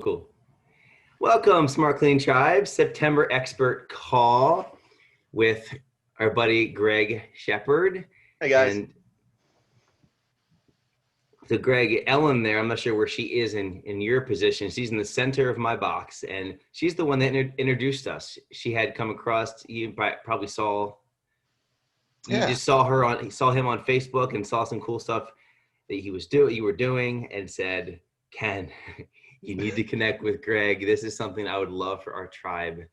Cool. Welcome, Smart Clean Tribe, September expert call with our buddy Greg Shepard. Hey guys. And so Greg, Ellen there, I'm not sure where she is in your position. She's in the center of my box, and she's the one that introduced us. She had come across, you probably saw, you Yeah. just saw him on Facebook and saw some cool stuff that you were doing, and said, Ken, you need to connect with Greg. This is something I would love for our tribe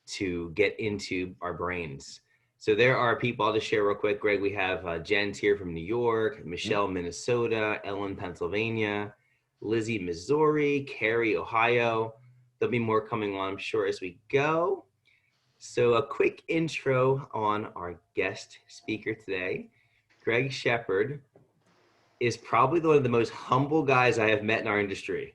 to get into our brains. So there are people, I'll just share real quick. Greg, we have Jen's here from New York, Michelle, Minnesota, Ellen, Pennsylvania, Lizzie, Missouri, Carrie, Ohio. There'll be more coming on, I'm sure, as we go. So a quick intro on our guest speaker today. Greg Shepard is probably one of the most humble guys I have met in our industry.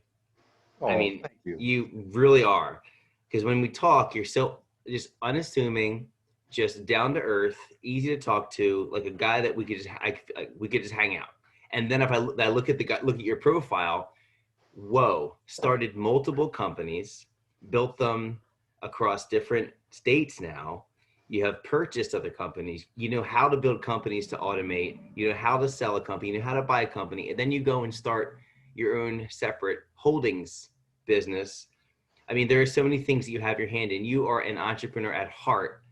Oh, I mean, thank you. You really are. Because when we talk, you're so just unassuming, just down to earth, easy to talk to, like a guy that we could just hang out. And then if I look at your profile, whoa, started multiple companies, built them across different states now. You have purchased other companies. You know how to build companies to automate. You know how to sell a company. You know how to buy a company. And then you go and start your own separate holdings business. I mean, there are so many things that you have your hand in. You are an entrepreneur at heart,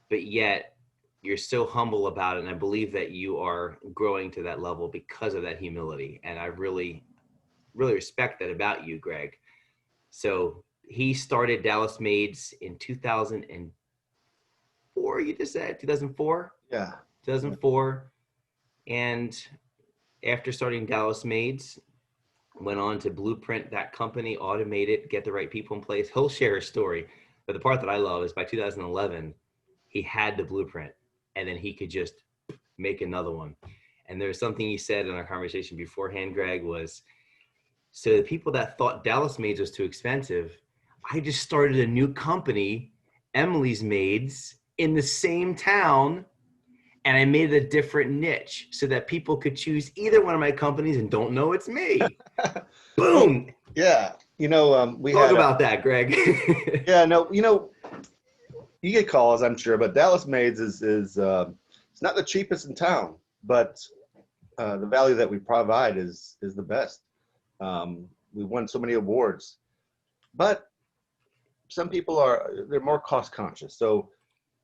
but yet you're so humble about it. And I believe that you are growing to that level because of that humility. And I really, really respect that about you, Greg. So he started Dallas Maids in 2004, you just said? 2004? Yeah. 2004. And after starting Dallas Maids, went on to blueprint that company, automate it, get the right people in place. He'll share his story. But the part that I love is by 2011, he had the blueprint, and then he could just make another one. And there's something he said in our conversation beforehand, Greg, was, so the people that thought Dallas Maids was too expensive, I just started a new company, Emily's Maids, in the same town, and I made it a different niche so that people could choose either one of my companies and don't know it's me. Boom. Oh, yeah. We Talk about that, Greg. Yeah, no, you get calls, I'm sure, but Dallas Maids is it's not the cheapest in town, but the value that we provide is the best. We won so many awards, but some people they're more cost conscious. So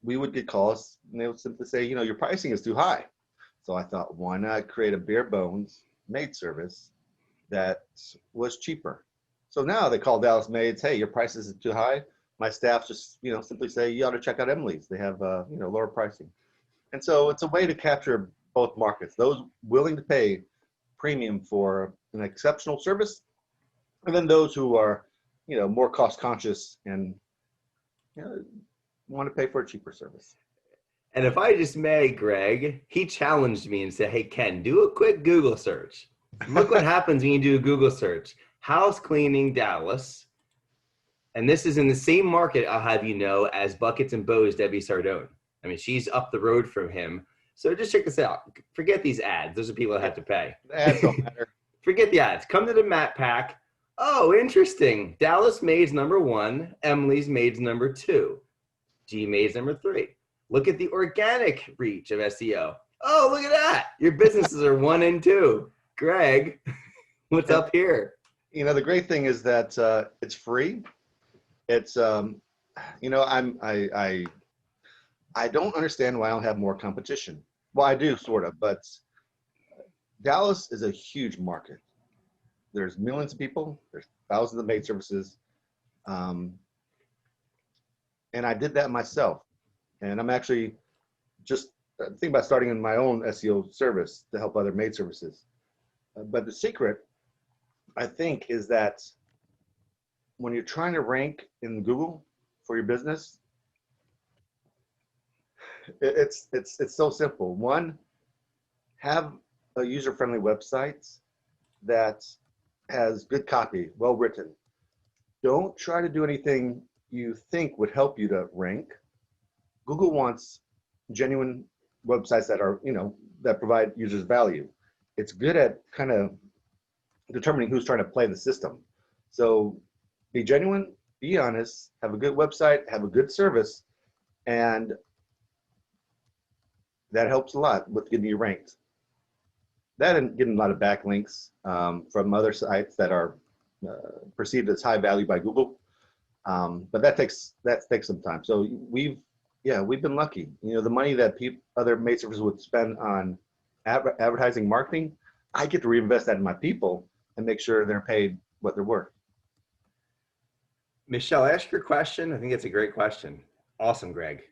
we would get calls and they would simply say, your pricing is too high. So I thought, why not create a bare bones maid service that was cheaper? So now they call Dallas Maids, hey, your prices are too high. My staff just, simply say, you ought to check out Emily's. They have, lower pricing. And so it's a way to capture both markets, those willing to pay premium for an exceptional service, and then those who are, more cost conscious and, want to pay for a cheaper service. And if I just may, Greg, he challenged me and said, hey, Ken, do a quick Google search. Look what happens when you do a Google search. House cleaning Dallas. And this is in the same market, I'll have you know, as Buckets and Bows, Debbie Sardone. I mean, she's up the road from him. So just check this out. Forget these ads. Those are people that have to pay. The ads don't matter. Forget the ads. Come to the Map Pack. Oh, interesting. Dallas Maids #1, Emily's Maids #2, G Maids #3. Look at the organic reach of SEO. Oh, look at that. Your businesses are 1 and 2. Greg, what's up here? The great thing is that it's free. It's I don't understand why I don't have more competition. Well, I do sort of, but Dallas is a huge market. There's millions of people. There's thousands of maid services, and I did that myself. And I'm actually just thinking about starting in my own SEO service to help other maid services. But the secret, I think, is that when you're trying to rank in Google for your business, it's so simple. One, have a user-friendly website that has good copy, well written. Don't try to do anything you think would help you to rank. Google wants genuine websites that are, that provide users value. It's good at kind of determining who's trying to play the system. So be genuine, be honest, have a good website, have a good service, and that helps a lot with getting you ranked. That and getting a lot of backlinks from other sites that are perceived as high value by Google. But that takes some time. So we've been lucky. You know, the money that other maid services would spend on advertising, marketing, I get to reinvest that in my people and make sure they're paid what they're worth. Michelle, ask your question. I think it's a great question. Awesome, Greg.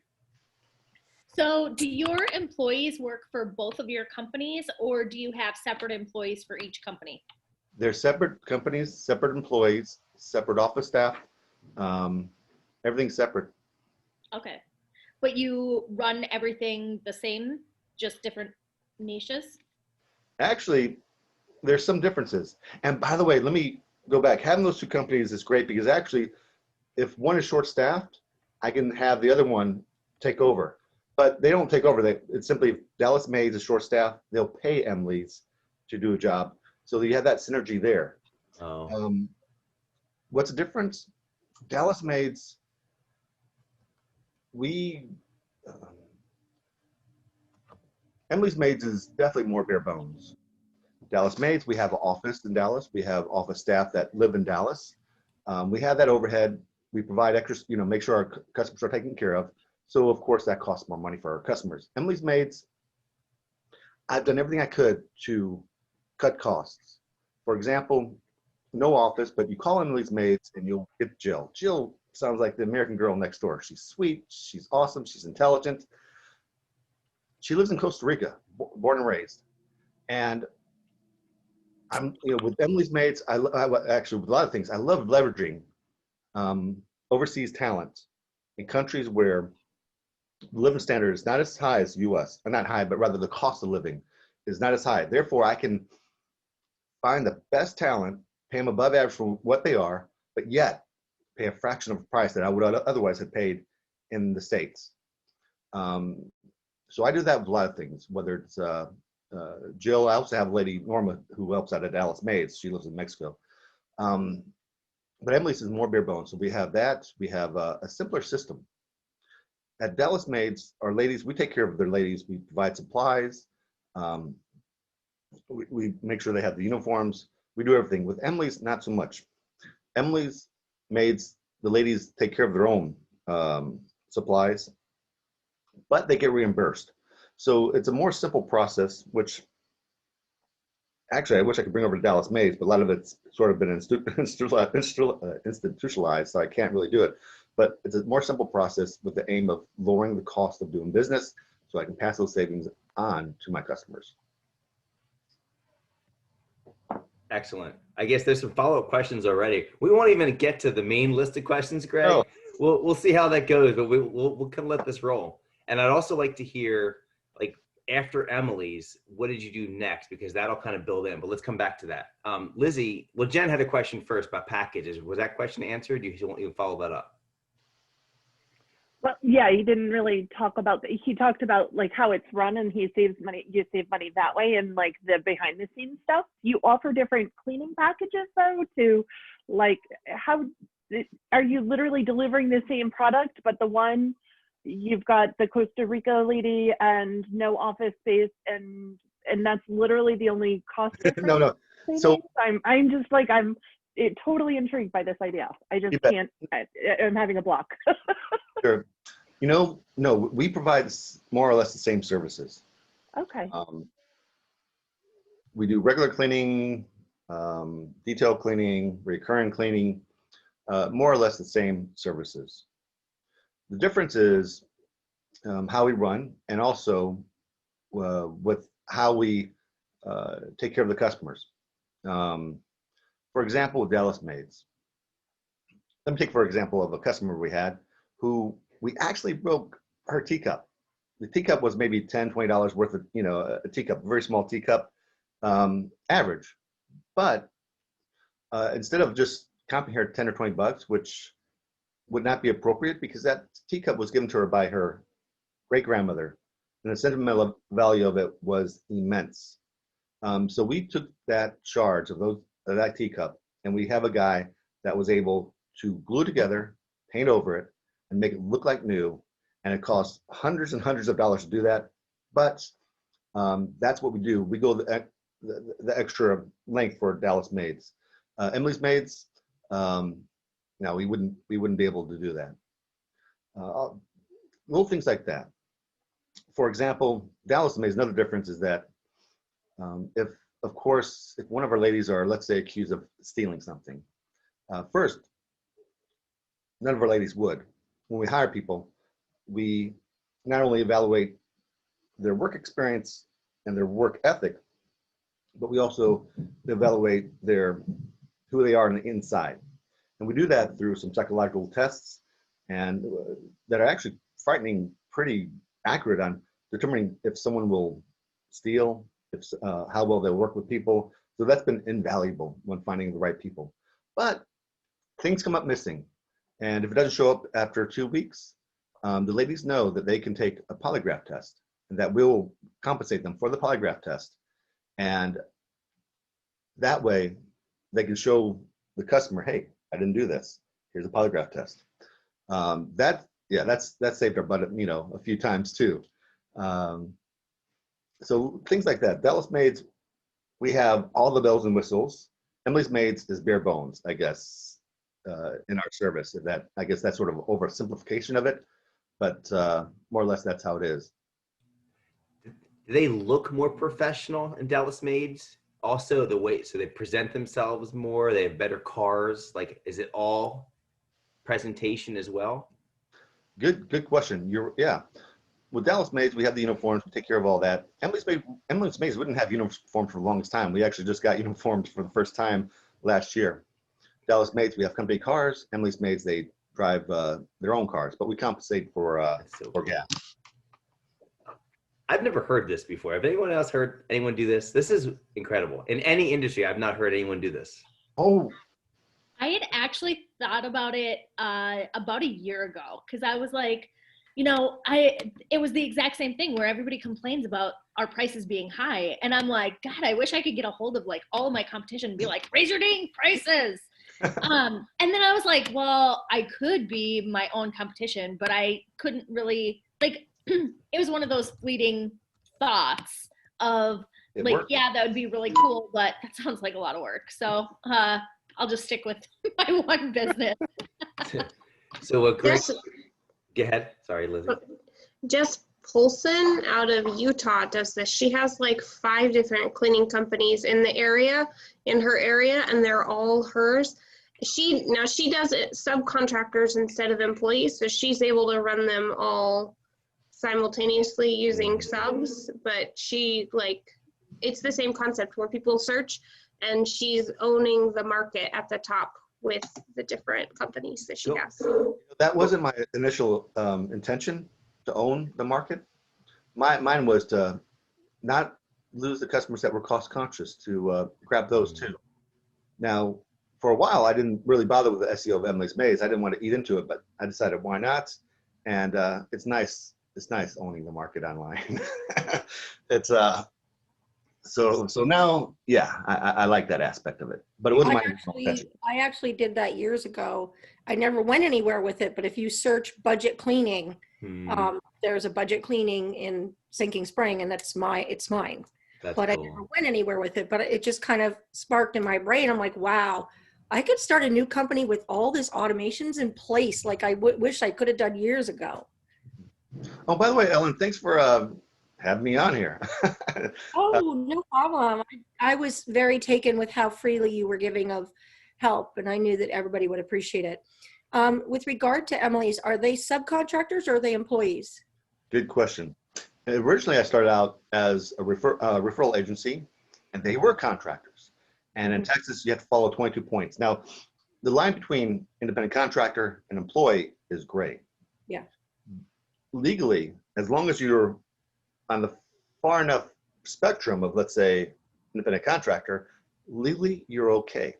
So do your employees work for both of your companies, or do you have separate employees for each company? They're separate companies, separate employees, separate office staff, everything's separate. Okay. But you run everything the same, just different niches? Actually, there's some differences. And by the way, let me go back. Having those two companies is great because actually, if one is short-staffed, I can have the other one take over. But they don't take over. It's simply if Dallas Maids is short-staffed, they'll pay Emily's to do a job. So you have that synergy there. Oh. What's the difference? Dallas Maids, Emily's Maids is definitely more bare bones. Dallas Maids, we have an office in Dallas. We have office staff that live in Dallas. We have that overhead. We provide extras, make sure our customers are taken care of. So of course that costs more money for our customers. Emily's Maids, I've done everything I could to cut costs. For example, no office, but you call Emily's Maids and you'll get Jill. Jill sounds like the American girl next door. She's sweet, she's awesome, she's intelligent. She lives in Costa Rica, born and raised. And I'm, with Emily's Maids, actually with a lot of things, I love leveraging overseas talent in countries where the living standard is not as high as U.S. Or not high, but rather the cost of living is not as high. Therefore, I can find the best talent, pay them above average for what they are, but yet pay a fraction of the price that I would otherwise have paid in the States. So I do that with a lot of things, whether it's Jill. I also have a lady, Norma, who helps out at Dallas Maids. She lives in Mexico. But Emily's is more bare bones. So we have that. We have a simpler system. At Dallas Maids, our ladies, we take care of their ladies. We provide supplies. We make sure they have the uniforms. We do everything. With Emily's, not so much. Emily's Maids, the ladies take care of their own supplies, but they get reimbursed. So it's a more simple process, which actually I wish I could bring over to Dallas Maids, but a lot of it's sort of been institutionalized, so I can't really do it. But it's a more simple process with the aim of lowering the cost of doing business so I can pass those savings on to my customers. Excellent. I guess there's some follow-up questions already. We won't even get to the main list of questions, Greg. No. We'll see how that goes, but we'll kind of let this roll. And I'd also like to hear, like, after Emily's, what did you do next? Because that'll kind of build in, but let's come back to that. Lizzie, well, Jen had a question first about packages. Was that question answered? Do you want to follow that up? Well, yeah, he didn't really talk about, he talked about like how it's run and he saves money, you save money that way, and like the behind the scenes stuff. You offer different cleaning packages though, to like, how are you literally delivering the same product, but the one you've got the Costa Rica lady and no office space, and that's literally the only cost difference? No. So I'm just like, I'm totally intrigued by this idea. I just can't, I'm having a block. Sure. No, we provide more or less the same services. Okay. We do regular cleaning, detail cleaning, recurring cleaning, more or less the same services. The difference is how we run, and also with how we take care of the customers. For example, with Dallas Maids. Let me take for example of a customer we had who we actually broke her teacup. The teacup was maybe $10, $20 worth of, a teacup, a very small teacup, average. But instead of just comping her 10 or 20 bucks, which would not be appropriate because that teacup was given to her by her great-grandmother, and the sentimental value of it was immense. So we took that charge of that teacup, and we have a guy that was able to glue together, paint over it, and make it look like new. And it costs hundreds and hundreds of dollars to do that. But that's what we do. We go the extra length for Dallas Maids. Emily's Maids, no, we wouldn't be able to do that. Little things like that. For example, Dallas Maids, another difference is that if one of our ladies are, let's say, accused of stealing something, first, none of our ladies would. When we hire people, we not only evaluate their work experience and their work ethic, but we also evaluate who they are on the inside. And we do that through some psychological tests and that are actually frightening, pretty accurate on determining if someone will steal, how well they'll work with people. So that's been invaluable when finding the right people. But things come up missing. And if it doesn't show up after 2 weeks, the ladies know that they can take a polygraph test and that will compensate them for the polygraph test. And that way they can show the customer, hey, I didn't do this. Here's a polygraph test. That saved our butt, a few times too. So things like that. Dallas Maids, we have all the bells and whistles. Emily's Maids is bare bones, I guess, in our service. I guess that's sort of oversimplification of it, but more or less that's how it is. Do they look more professional in Dallas Maids? Also, so they present themselves more. They have better cars. Like, is it all presentation as well? Good question. With Dallas Maids, we have the uniforms. We take care of all that. Emily's Maids wouldn't have uniforms for the longest time. We actually just got uniforms for the first time last year. Dallas Maids, we have company cars. Emily's Maids, they drive their own cars, but we compensate for gas. I've never heard this before. Have anyone else heard anyone do this? This is incredible. In any industry, I've not heard anyone do this. Oh. I had actually thought about it about a year ago because I was like, it was the exact same thing where everybody complains about our prices being high. And I'm like, God, I wish I could get a hold of like all of my competition and be like, raise your dang prices. And then I was like, well, I could be my own competition, but I couldn't really, like, it was one of those fleeting thoughts of yeah, that would be really cool, but that sounds like a lot of work. So I'll just stick with my one business. So what great, go ahead. Sorry, Lizzie. Jess Polson out of Utah does this. She has like 5 different cleaning companies in her area, and they're all hers. She does it subcontractors instead of employees, so she's able to run them all simultaneously using subs, but it's the same concept where people search and she's owning the market at the top with the different companies that she has. That wasn't my initial intention, to own the market. Mine was to not lose the customers that were cost conscious, to grab those too. Now, for a while, I didn't really bother with the SEO of Emily's Maids. I didn't want to eat into it, but I decided why not? And it's nice. It's nice owning the market online. It's so now, yeah, I like that aspect of it, but it wasn't my intention. I actually did that years ago. I never went anywhere with it, but if you search budget cleaning, there's a budget cleaning in Sinking Spring, and it's mine. That's but cool. I never went anywhere with it, but it just kind of sparked in my brain. I'm like, wow, I could start a new company with all this automations in place. Like I wish I could have done years ago. Oh, by the way, Ellen, thanks for having me on here. Oh, no problem. I was very taken with how freely you were giving of help, and I knew that everybody would appreciate it. With regard to Emily's, are they subcontractors or are they employees? Good question. Originally, I started out as a referral agency, and they were contractors. And in Texas, you have to follow 22 points. Now, the line between independent contractor and employee is gray. Yeah. Legally, as long as you're on the far enough spectrum of, let's say, independent contractor, legally, you're okay.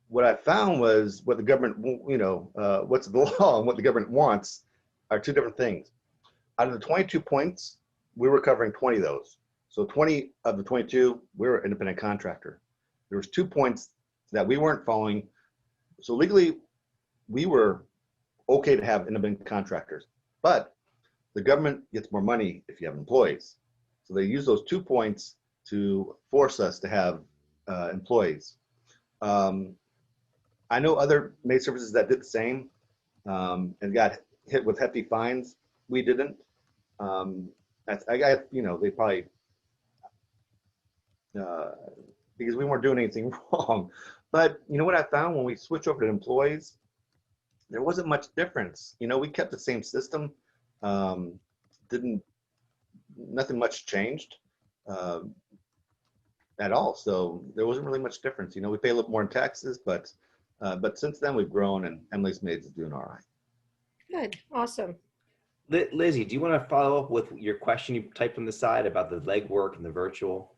What I found was what the government, what's the law and what the government wants are two different things. Out of the 22 points, we were covering 20 of those. So 20 of the 22, we were independent contractor. There was 2 points that we weren't following, So legally, we were okay to have independent contractors, but the government gets more money if you have employees. So they use those 2 points to force us to have employees. I know other maid services that did the same and got hit with hefty fines. We didn't. I got, they probably, because we weren't doing anything wrong. But you know what I found when we switched over to employees, there wasn't much difference. We kept the same system. Nothing much changed at all. So there wasn't really much difference. We pay a little more in taxes, but since then we've grown, and Emily's Maids is doing all right. Good, awesome. Lizzie, do you want to follow up with your question you typed on the side about the legwork and the virtual?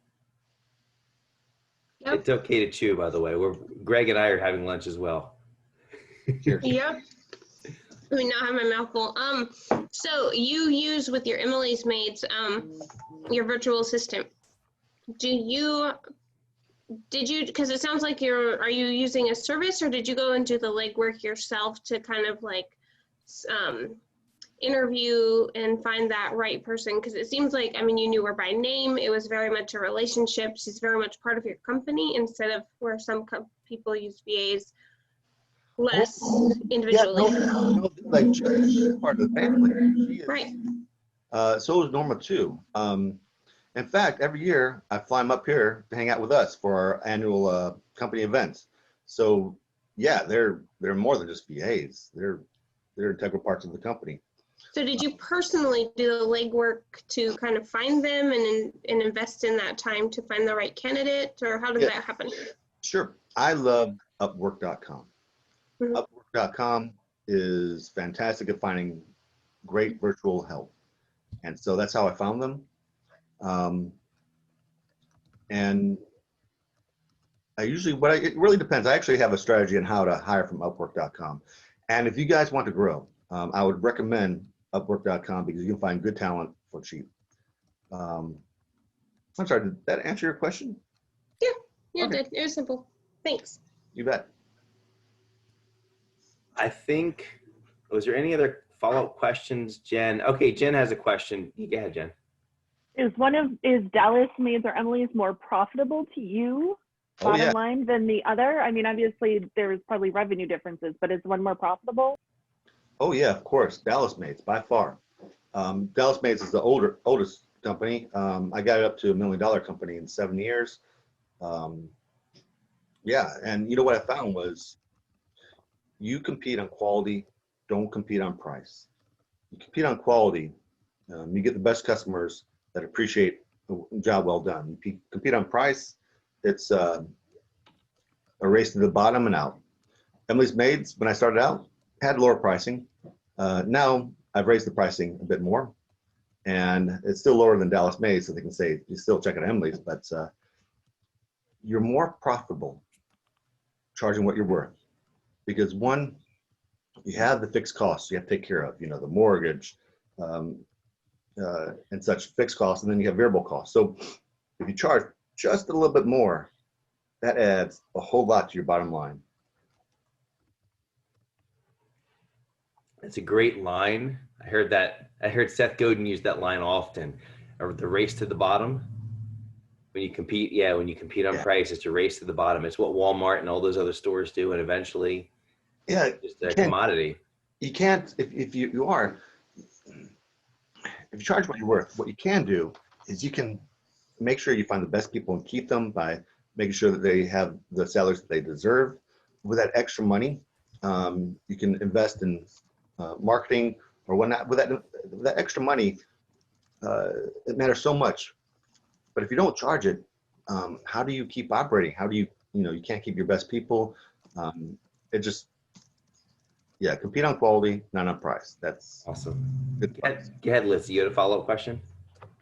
Yep. It's okay to chew, by the way. Greg and I are having lunch as well. Yep. Let me not have my mouth full. So you use with your Emily's Maids, your virtual assistant. Because it sounds like are you using a service, or did you go and do the legwork yourself to kind of like interview and find that right person? Because it seems like, you knew her by name. It was very much a relationship. She's very much part of your company, instead of where some people use VAs less individually. No, like she's part of the family. She is. Right. So is Norma too. In fact, every year I fly them up here to hang out with us for our annual company events. So yeah, they're more than just VAs. They're integral parts of the company. So did you personally do the legwork to kind of find them and invest in that time to find the right candidate, or how did that happen? Sure. I love Upwork.com. Mm-hmm. Upwork.com is fantastic at finding great virtual help. And so that's how I found them. And it really depends. I actually have a strategy on how to hire from Upwork.com. And if you guys want to grow, I would recommend Upwork.com because you can find good talent for cheap. I'm sorry, did that answer your question? Yeah, Okay. it did. It was simple. Thanks. You bet. I think, was there any other follow-up questions, Jen? Okay, Jen has a question. Go ahead, Jen. Is Dallas Maids or Emily's more profitable to you, bottom line, than the other? Obviously there's probably revenue differences, but is one more profitable? Oh yeah, of course. Dallas Maids by far. Dallas Maids is the oldest company. I got it up to $1 million company in 7 years. Yeah, and you know what I found was, you compete on quality, don't compete on price. You compete on quality, you get the best customers that appreciate a job well done. You compete on price, it's a race to the bottom and out. Emily's Maids, when I started out, had lower pricing. Now I've raised the pricing a bit more, and it's still lower than Dallas Maids, so they can say you still check out Emily's, but you're more profitable charging what you're worth. Because one, you have the fixed costs you have to take care of, the mortgage and such fixed costs, and then you have variable costs. So if you charge just a little bit more, that adds a whole lot to your bottom line. It's a great line. I heard Seth Godin use that line often, or the race to the bottom. When you compete on price, it's a race to the bottom. It's what Walmart and all those other stores do, and eventually just a commodity. You can't, if you charge what you're worth, what you can do is you can make sure you find the best people and keep them by making sure that they have the salaries that they deserve. With that extra money, you can invest in marketing or whatnot. With that extra money, it matters so much. But if you don't charge it, how do you keep operating? How do you can't keep your best people. Compete on quality, not on price. That's awesome. Good. Go ahead, Liz. You had a follow-up question?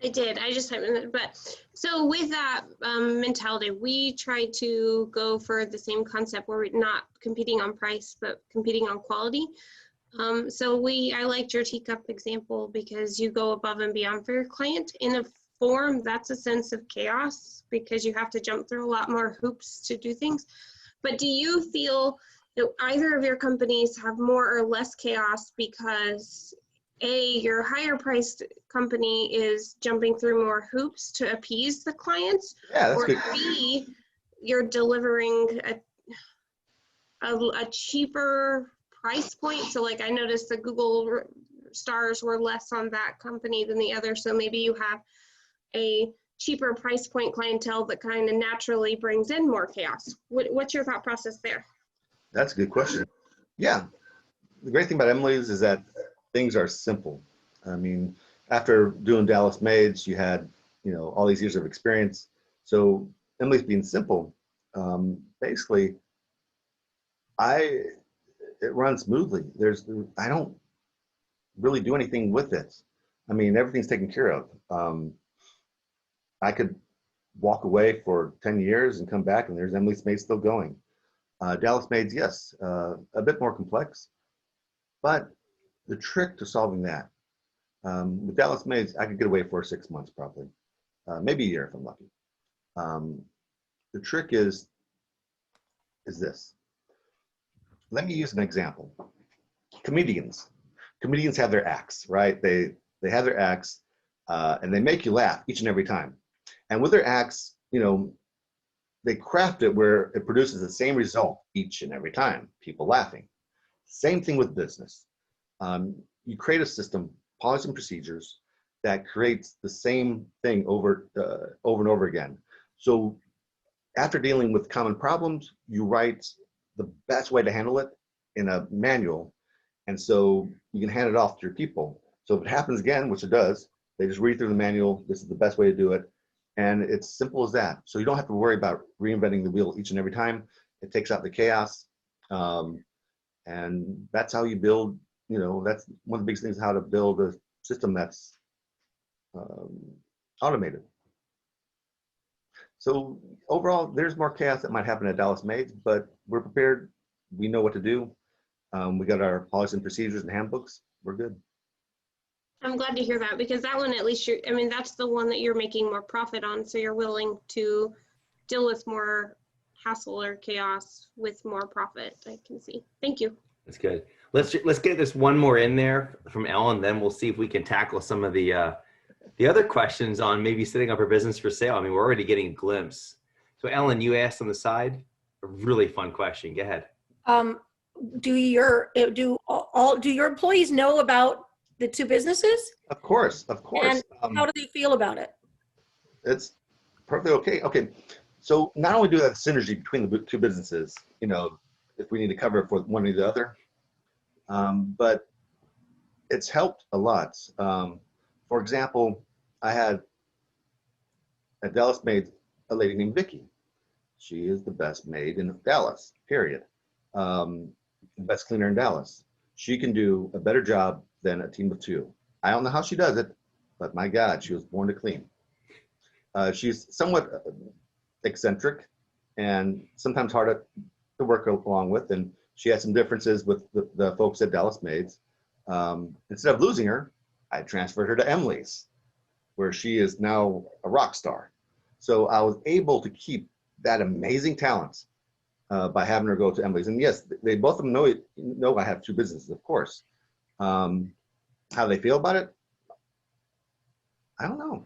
I did. I just haven't. But so with that mentality, we try to go for the same concept where we're not competing on price, but competing on quality. I liked your teacup example because you go above and beyond for your client. In a form, that's a sense of chaos because you have to jump through a lot more hoops to do things. But do you feel do either of your companies have more or less chaos because A, your higher priced company is jumping through more hoops to appease the clients, Yeah, that's or good. B, you're delivering a cheaper price point? So like I noticed the Google stars were less on that company than the other, so maybe you have a cheaper price point clientele that kind of naturally brings in more chaos. What's your thought process there? That's a good question. Yeah, the great thing about Emily's is that things are simple. I mean, after doing Dallas Maids, you had, you know, all these years of experience. So Emily's being simple. Basically, it runs smoothly. I don't really do anything with it. I mean, everything's taken care of. I could walk away for 10 years and come back and there's Emily's Maids still going. Dallas Maids, yes, a bit more complex, but the trick to solving that, with Dallas Maids, I could get away for 6 months probably, maybe a year if I'm lucky. The trick is this. Let me use an example. Comedians have their acts, right? They have their acts, and they make you laugh each and every time. And with their acts, you know, they craft it where it produces the same result each and every time, people laughing. Same thing with business. You create a system, policies and procedures that creates the same thing over and over again. So after dealing with common problems, you write the best way to handle it in a manual. And so you can hand it off to your people. So if it happens again, which it does, they just read through the manual. This is the best way to do it. And it's simple as that. So you don't have to worry about reinventing the wheel each and every time. It takes out the chaos. And that's how you build, you know, that's one of the biggest things, how to build a system that's automated. So overall, there's more chaos that might happen at Dallas Maids, but we're prepared. We know what to do. We got our policies and procedures and handbooks. We're good. I'm glad to hear that, because that one, at least I mean, that's the one that you're making more profit on. So you're willing to deal with more hassle or chaos with more profit. I can see. Thank you. That's good. Let's get this one more in there from Ellen, then we'll see if we can tackle some of the other questions on maybe setting up her business for sale. I mean, we're already getting a glimpse. So Ellen, you asked on the side, a really fun question. Go ahead. Do your employees know about the two businesses? Of course. And how do they feel about it? It's perfectly okay. Okay, so not only do we have synergy between the two businesses, you know, if we need to cover it for one or the other, but it's helped a lot. For example, I had at Dallas Maids a lady named Vicky. She is the best maid in Dallas, period. The best cleaner in Dallas. She can do a better job than a team of two. I don't know how she does it, but my God, she was born to clean. She's somewhat eccentric and sometimes hard to work along with, and she had some differences with the folks at Dallas Maids. Instead of losing her, I transferred her to Emily's, where she is now a rock star. So I was able to keep that amazing talent by having her go to Emily's. And yes, they both of them know I have two businesses, of course. How they feel about it, I don't know.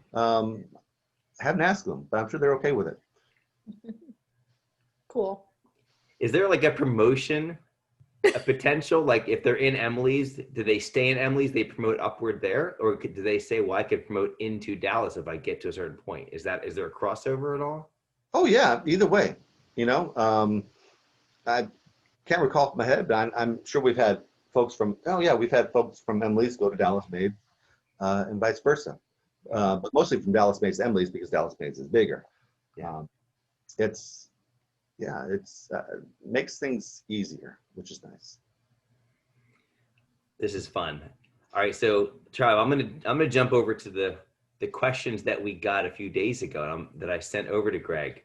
I haven't asked them, but I'm sure they're okay with it. Cool. Is there like a promotion, a potential, like if they're in Emily's, do they stay in Emily's, they promote upward there? Or do they say, well, I could promote into Dallas if I get to a certain point? Is there a crossover at all? Oh yeah, either way, you know. I can't recall off my head, but I'm sure we've had folks from, we've had folks from Emily's go to Dallas Maids and vice versa. But mostly from Dallas Maids to Emily's because Dallas Maids is bigger. Yeah. It's makes things easier, which is nice. This is fun. All right, so Tribe, I'm gonna jump over to the questions that we got a few days ago that I sent over to Greg.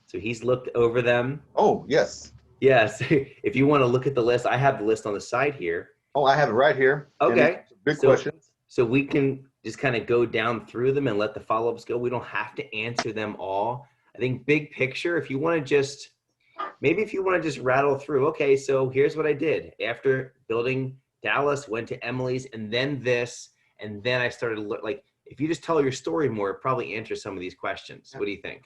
So he's looked over them. Oh yes. Yes. If you want to look at the list, I have the list on the side here. Oh, I have it right here. Okay. Big questions. So we can just kind of go down through them and let the follow-ups go. We don't have to answer them all. I think big picture, if you want to just, Maybe if you want to just rattle through, okay, so here's what I did. After building Dallas, went to Emily's, and then this, and then I started, like, if you just tell your story more, it probably answers some of these questions. What do you think?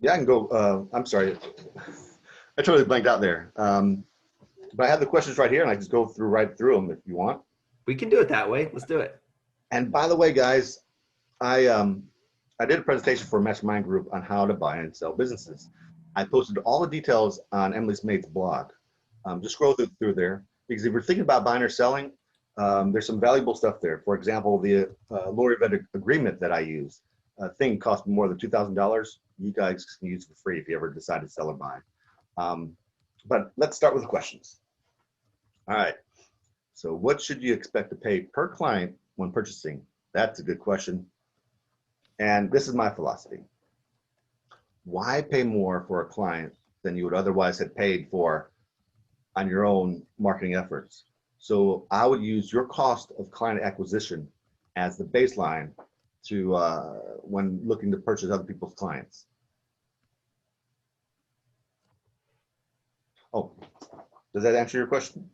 Yeah, I can go. I'm sorry. I totally blanked out there. But I have the questions right here, and I just go right through them if you want. We can do it that way. Let's do it. And by the way, guys, I did a presentation for a mastermind group on how to buy and sell businesses. I posted all the details on Emily's Maid's blog. Just scroll through there, because if you're thinking about buying or selling, there's some valuable stuff there. For example, the lawyer vet agreement that I use, thing cost more than $2,000. You guys can use it for free if you ever decide to sell or buy. But let's start with the questions. All right. So what should you expect to pay per client when purchasing? That's a good question. And this is my philosophy. Why pay more for a client than you would otherwise have paid for on your own marketing efforts? So I would use your cost of client acquisition as the baseline to when looking to purchase other people's clients. Oh, does that answer your question?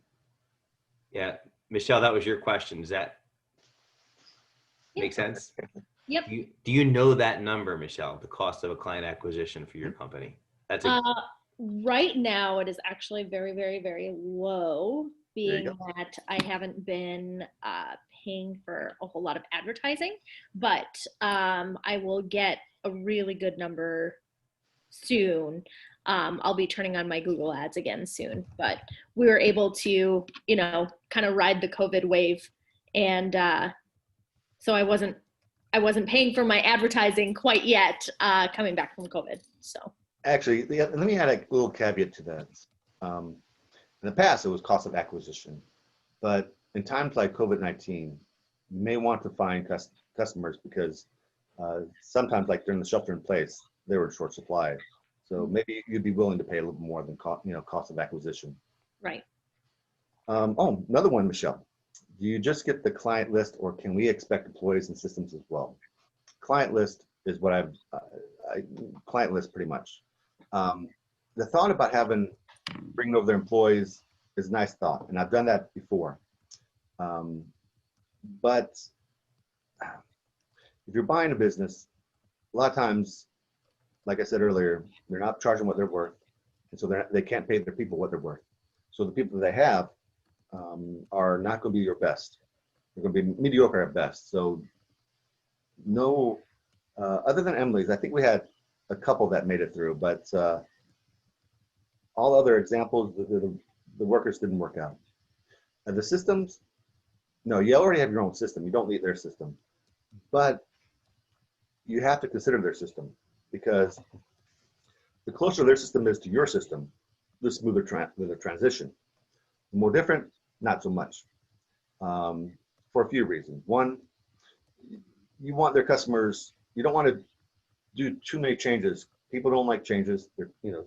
Yeah, Michelle, that was your question. Does that make sense? Yep. Do you know that number, Michelle, the cost of a client acquisition for your company? That's Right now it is actually very, very, very low, being that I haven't been paying for a whole lot of advertising, but I will get a really good number soon. I'll be turning on my Google ads again soon, but we were able to, kind of ride the COVID wave. And so I wasn't paying for my advertising quite yet, coming back from COVID. So actually, let me add a little caveat to that. In the past, it was cost of acquisition, but in times like COVID-19, you may want to find customers because sometimes, like during the shelter in place, they were in short supply. So maybe you'd be willing to pay a little more than cost of acquisition. Right. Oh, another one, Michelle. Do you just get the client list, or can we expect employees and systems as well? Client list is what client list pretty much. The thought about bringing over their employees is a nice thought, and I've done that before. But if you're buying a business, a lot of times, like I said earlier, they're not charging what they're worth, and so they can't pay their people what they're worth. So the people that they have are not going to be your best. They're going to be mediocre at best. So no, other than Emily's, I think we had a couple that made it through, but all other examples, the workers didn't work out. The systems, no, you already have your own system. You don't need their system, but you have to consider their system, because the closer their system is to your system, the smoother the transition. The more different, not so much, for a few reasons. One, you want their customers, you don't want to do too many changes. People don't like changes,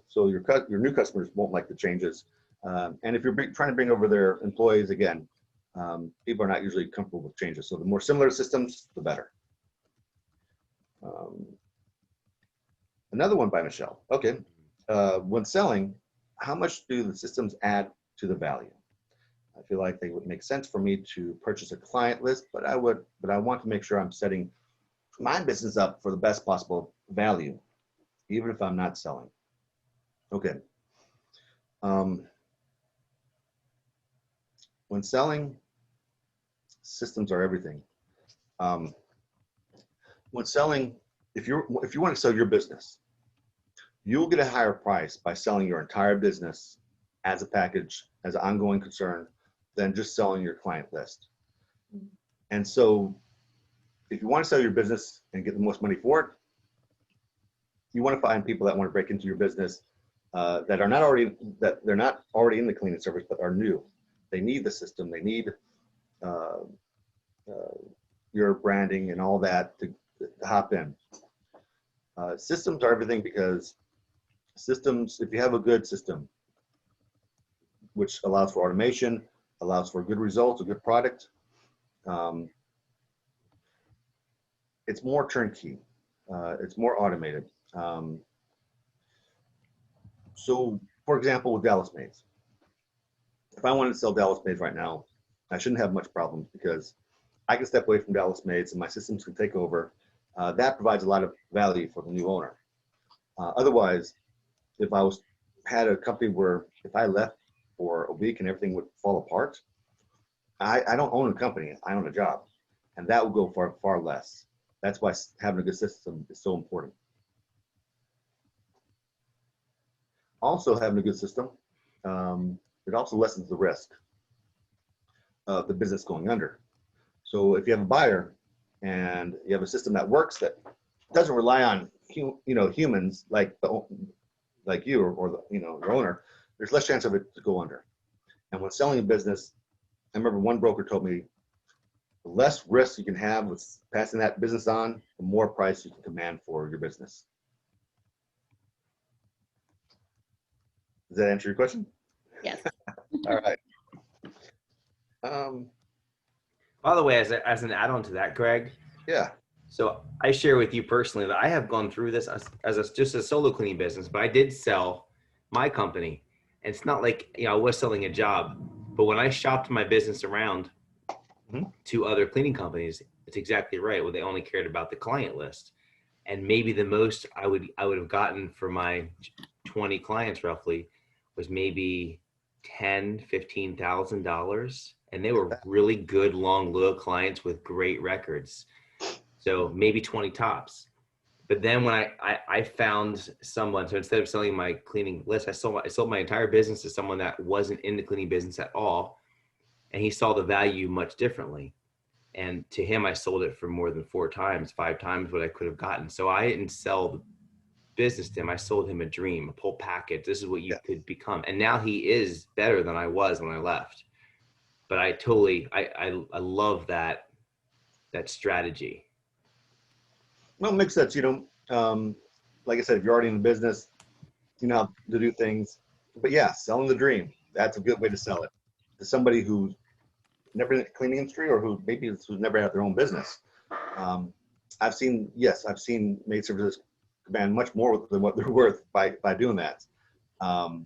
so your new customers won't like the changes. And if you're trying to bring over their employees, again, people are not usually comfortable with changes. So the more similar systems, the better. Another one by Michelle. Okay. When selling, how much do the systems add to the value? I feel like they would make sense for me to purchase a client list, but I want to make sure I'm setting my business up for the best possible value, even if I'm not selling. Okay. When selling, systems are everything. When selling, if you want to sell your business, you'll get a higher price by selling your entire business as a package, as an ongoing concern, than just selling your client list. And so if you want to sell your business and get the most money for it, you want to find people that want to break into your business that they're not already in the cleaning service, but are new. They need the system. They need your branding and all that to hop in. Systems are everything, because systems, if you have a good system, which allows for automation, allows for good results, a good product, it's more turnkey. It's more automated. So, for example, with Dallas Maids, if I wanted to sell Dallas Maids right now, I shouldn't have much problems because I can step away from Dallas Maids and my systems can take over. That provides a lot of value for the new owner. Otherwise, if I had a company where if I left for a week and everything would fall apart, I don't own a company, I own a job, and that would go far, far less. That's why having a good system is so important. Also, having a good system, it also lessens the risk of the business going under. So if you have a buyer and you have a system that works that doesn't rely on humans like you or your owner, there's less chance of it to go under. And when selling a business, I remember one broker told me the less risk you can have with passing that business on, the more price you can command for your business. Does that answer your question? Yes. All right. By the way, as an add-on to that, Greg, Yeah. so I share with you personally that I have gone through this as just a solo cleaning business, but I did sell my company. And it's not like, I was selling a job, but when I shopped my business around to other cleaning companies, it's exactly right. Where they only cared about the client list. And maybe the most I would have gotten for my 20 clients roughly was maybe $10,000-$15,000. And they were really good, long, loyal clients with great records. So maybe 20 tops. But then when I found someone, so instead of selling my cleaning list, I sold my entire business to someone that wasn't in the cleaning business at all. And he saw the value much differently. And to him, I sold it for more than 5 times what I could have gotten. So I didn't sell the business to him. I sold him a dream, a whole package. This is what you could become. And now he is better than I was when I left. But I love that strategy. Well, it makes sense. Like I said, if you're already in the business, you know how to do things. But yeah, selling the dream, that's a good way to sell it to somebody who's never in the cleaning industry or who's never had their own business. I've seen maid services command much more than what they're worth by doing that. So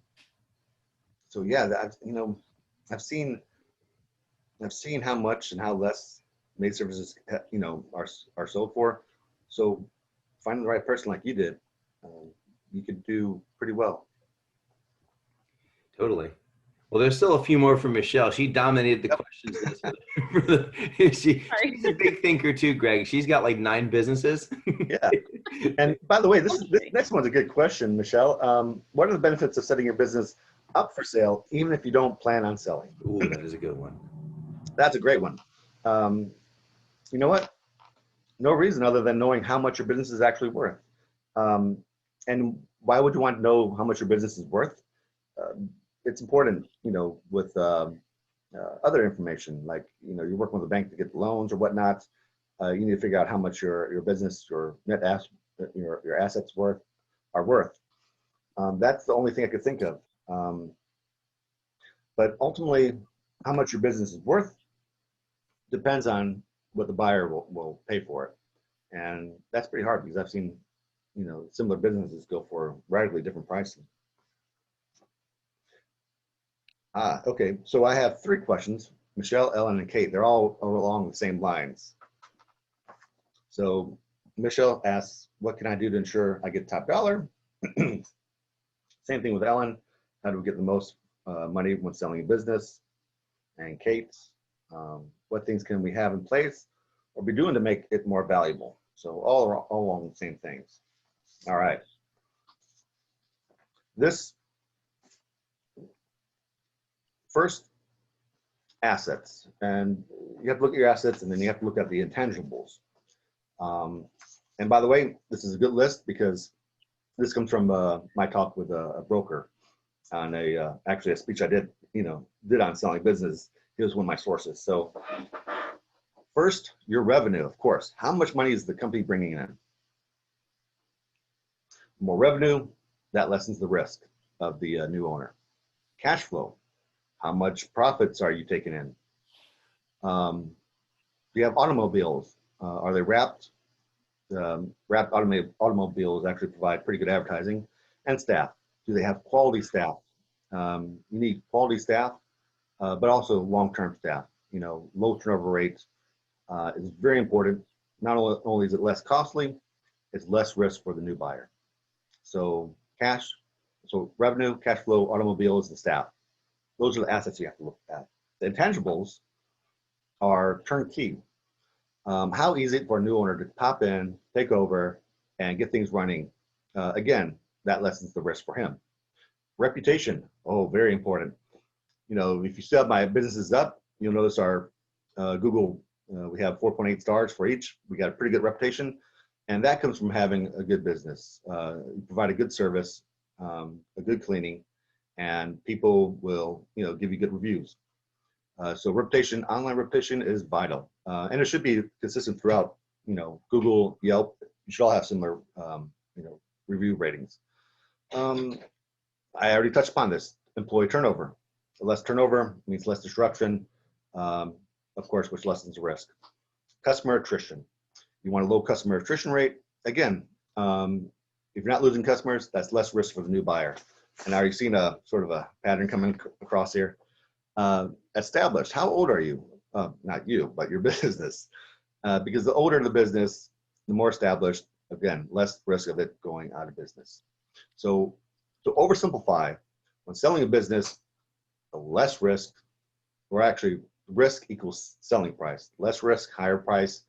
yeah, I've seen how much and how less maid services are sold for. So finding the right person like you did, you could do pretty well. Totally. Well, there's still a few more from Michelle. She dominated the questions list. She's a big thinker too, Greg. She's got like 9 businesses. Yeah. And by the way, this next one's a good question, Michelle. What are the benefits of setting your business up for sale, even if you don't plan on selling? Ooh, that is a good one. That's a great one. You know what? No reason other than knowing how much your business is actually worth. And why would you want to know how much your business is worth? It's important, with other information, like, you're working with a bank to get loans or whatnot. You need to figure out how much your business, your net your assets are worth. That's the only thing I could think of. But ultimately, how much your business is worth depends on what the buyer will pay for it. And that's pretty hard because I've seen, similar businesses go for radically different pricing. Okay, so I have 3 questions. Michelle, Ellen, and Kate, they're all along the same lines. So Michelle asks, what can I do to ensure I get top dollar? Same thing with Ellen. How do we get the most money when selling a business? And Kate, what things can we have in place or be doing to make it more valuable? So all along the same things. All right. This first, assets. And you have to look at your assets and then you have to look at the intangibles. And by the way, this is a good list because this comes from my talk with a broker on actually a speech I did on selling business. He was one of my sources. So first, your revenue, of course. How much money is the company bringing in? More revenue, that lessens the risk of the new owner. Cash flow. How much profits are you taking in? Do you have automobiles? Are they wrapped? Wrapped automobiles actually provide pretty good advertising. And staff. Do they have quality staff? You need quality staff, but also long-term staff. You know, low turnover rates is very important. Not only is it less costly, it's less risk for the new buyer. So revenue, cash flow, automobiles, and staff. Those are the assets you have to look at. The intangibles are turnkey. How easy for a new owner to pop in, take over, and get things running. Again, that lessens the risk for him. Reputation, very important. You know, if you still have my businesses up, you'll notice our Google, we have 4.8 stars for each. We got a pretty good reputation, and that comes from having a good business. You provide a good service, a good cleaning, and people will, give you good reviews. So reputation, online reputation is vital, and it should be consistent throughout. Google, Yelp, you should all have similar, review ratings. I already touched upon this. Employee turnover. Less turnover means less disruption, of course, which lessens the risk. Customer attrition. You want a low customer attrition rate. Again, if you're not losing customers, that's less risk for the new buyer. And are you seeing a sort of a pattern coming across here? Established. How old are you? Not you, but your business. Because the older the business, the more established, again, less risk of it going out of business. So to oversimplify, when selling a business, the less risk, or actually risk equals selling price. Less risk, higher price,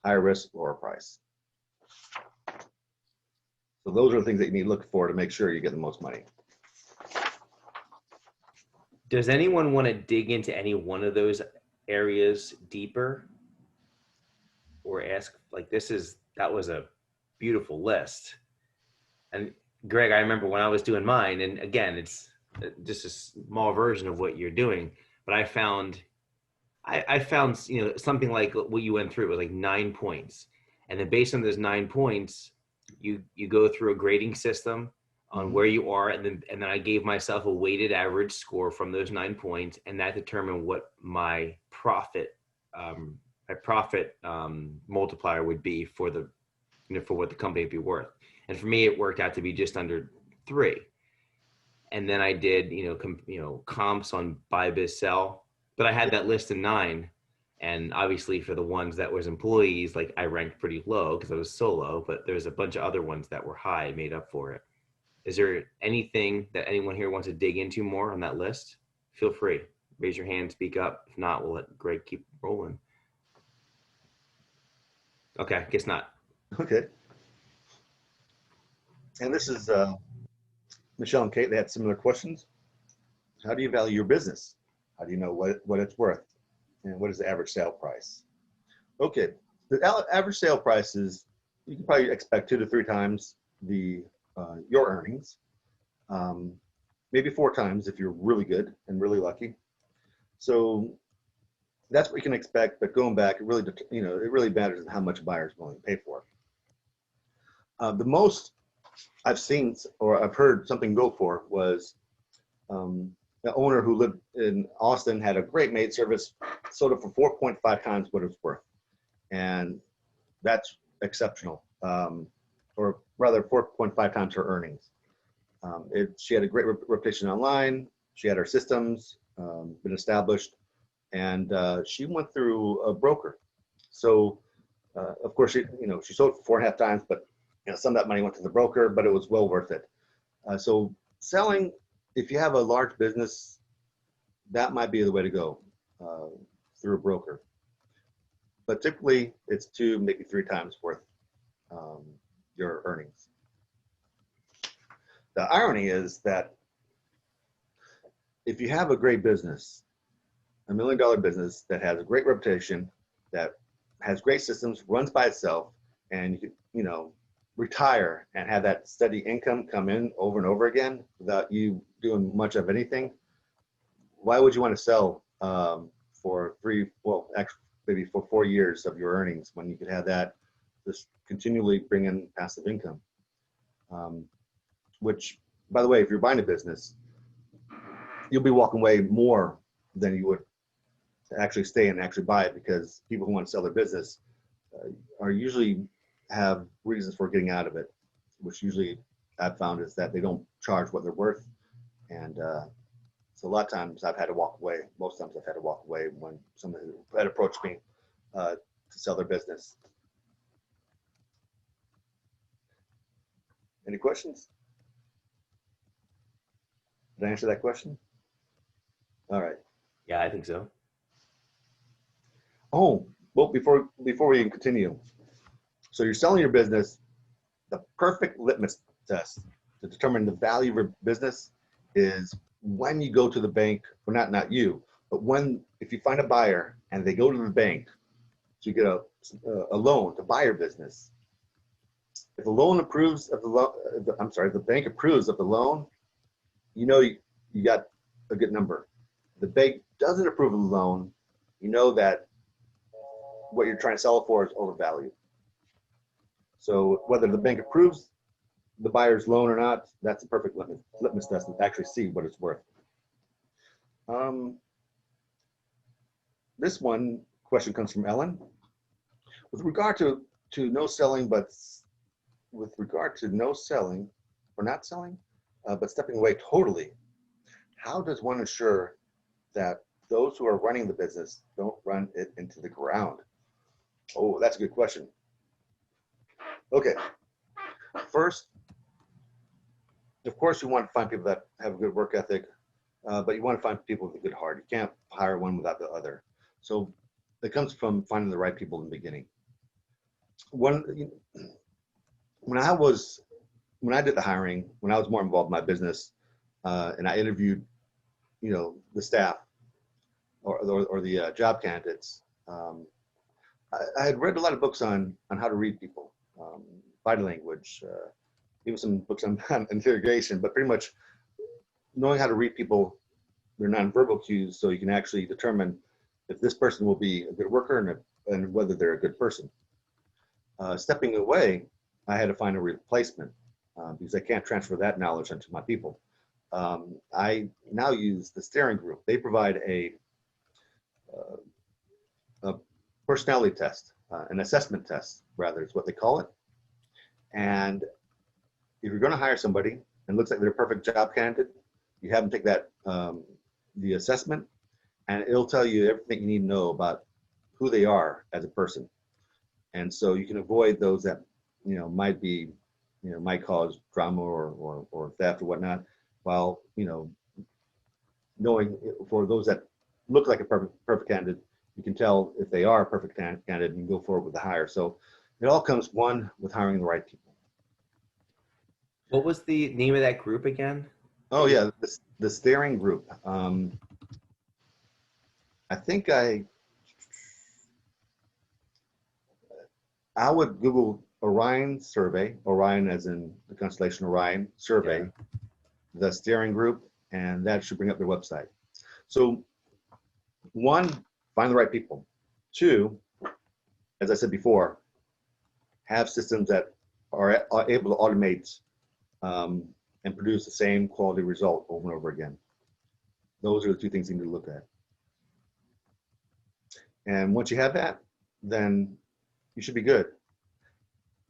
higher risk, lower price. So those are the things that you need to look for to make sure you get the most money. Does anyone want to dig into any one of those areas deeper? Or ask, like, that was a beautiful list. And Greg, I remember when I was doing mine, and again, it's just a small version of what you're doing, but I found something like what you went through was like 9 points. And then based on those 9 points, you go through a grading system on where you are, and then I gave myself a weighted average score from those 9 points, and that determined what my profit multiplier would be for for what the company would be worth. And for me, it worked out to be just under 3. And then I did, comps on buy, biz, sell, but I had that list of 9. And obviously for the ones that was employees, like I ranked pretty low because I was solo, but there's a bunch of other ones that were high made up for it. Is there anything that anyone here wants to dig into more on that list? Feel free, raise your hand, speak up. If not, we'll let Greg keep rolling. Okay, guess not. Okay. And this is Michelle and Kate. They had similar questions. How do you value your business? How do you know what it's worth? And what is the average sale price? Okay, the average sale price is, you can probably expect 2 to 3 times your earnings, maybe 4 times if you're really good and really lucky. So that's what you can expect. But going back, it really matters how much buyers are willing to pay for it. The most I've seen or I've heard something go for was the owner who lived in Austin had a great maid service, sold it for 4.5 times what it was worth. And that's exceptional, or rather 4.5 times her earnings. She had a great reputation online. She had her systems, been established, and she went through a broker. So of course, she sold it for 4.5 times, but some of that money went to the broker, but it was well worth it. So selling, if you have a large business, that might be the way to go, through a broker. But typically it's 2, maybe 3 times worth your earnings. The irony is that if you have a great business, $1 million business that has a great reputation, that has great systems, runs by itself, and you can, retire and have that steady income come in over and over again without you doing much of anything, why would you want to sell for maybe for 4 years of your earnings when you could have that just continually bring in passive income? Which, by the way, if you're buying a business, you'll be walking away more than you would to actually stay and actually buy it, because people who want to sell their business are usually have reasons for getting out of it, which usually I've found is that they don't charge what they're worth. And so a lot of times I've had to walk away. Most times I've had to walk away when someone had approached me to sell their business. Any questions? Did I answer that question? All right. Yeah, I think so. Oh, well, before we even continue, so you're selling your business. The perfect litmus test to determine the value of your business is when you go to the bank, well, not you, but if you find a buyer and they go to the bank to get a loan to buy your business. If the loan approves of the loan, the bank approves of the loan, you know you got a good number. If the bank doesn't approve of the loan, you know that what you're trying to sell it for is overvalued. So whether the bank approves the buyer's loan or not, that's a perfect litmus test to actually see what it's worth. This one question comes from Ellen. With regard to no selling, but with regard to no selling or not selling, but stepping away totally, how does one ensure that those who are running the business don't run it into the ground? Oh, that's a good question. Okay, first, of course, you want to find people that have a good work ethic, but you want to find people with a good heart. You can't hire one without the other. So it comes from finding the right people in the beginning. When I did the hiring, when I was more involved in my business, and I interviewed, the staff or the job candidates, I had read a lot of books on how to read people, body language, even some books on interrogation, but pretty much knowing how to read people, their nonverbal cues, so you can actually determine if this person will be a good worker and whether they're a good person. Stepping away, I had to find a replacement because I can't transfer that knowledge onto my people. I now use the steering group. They provide a personality test, an assessment test, rather, is what they call it. And if you're going to hire somebody and it looks like they're a perfect job candidate, you have them take that the assessment, and it'll tell you everything you need to know about who they are as a person. And so you can avoid those that might cause drama or theft or whatnot, while knowing for those that look like a perfect candidate, you can tell if they are a perfect candidate and go forward with the hire. So it all comes with hiring the right people. What was the name of that group again? Oh yeah, the steering group. I think I would Google Orion survey, Orion as in the constellation Orion survey, the steering group, and that should bring up their website. So 1, find the right people. 2, as I said before, have systems that are able to automate and produce the same quality result over and over again. Those are the 2 things you need to look at. And once you have that, then you should be good.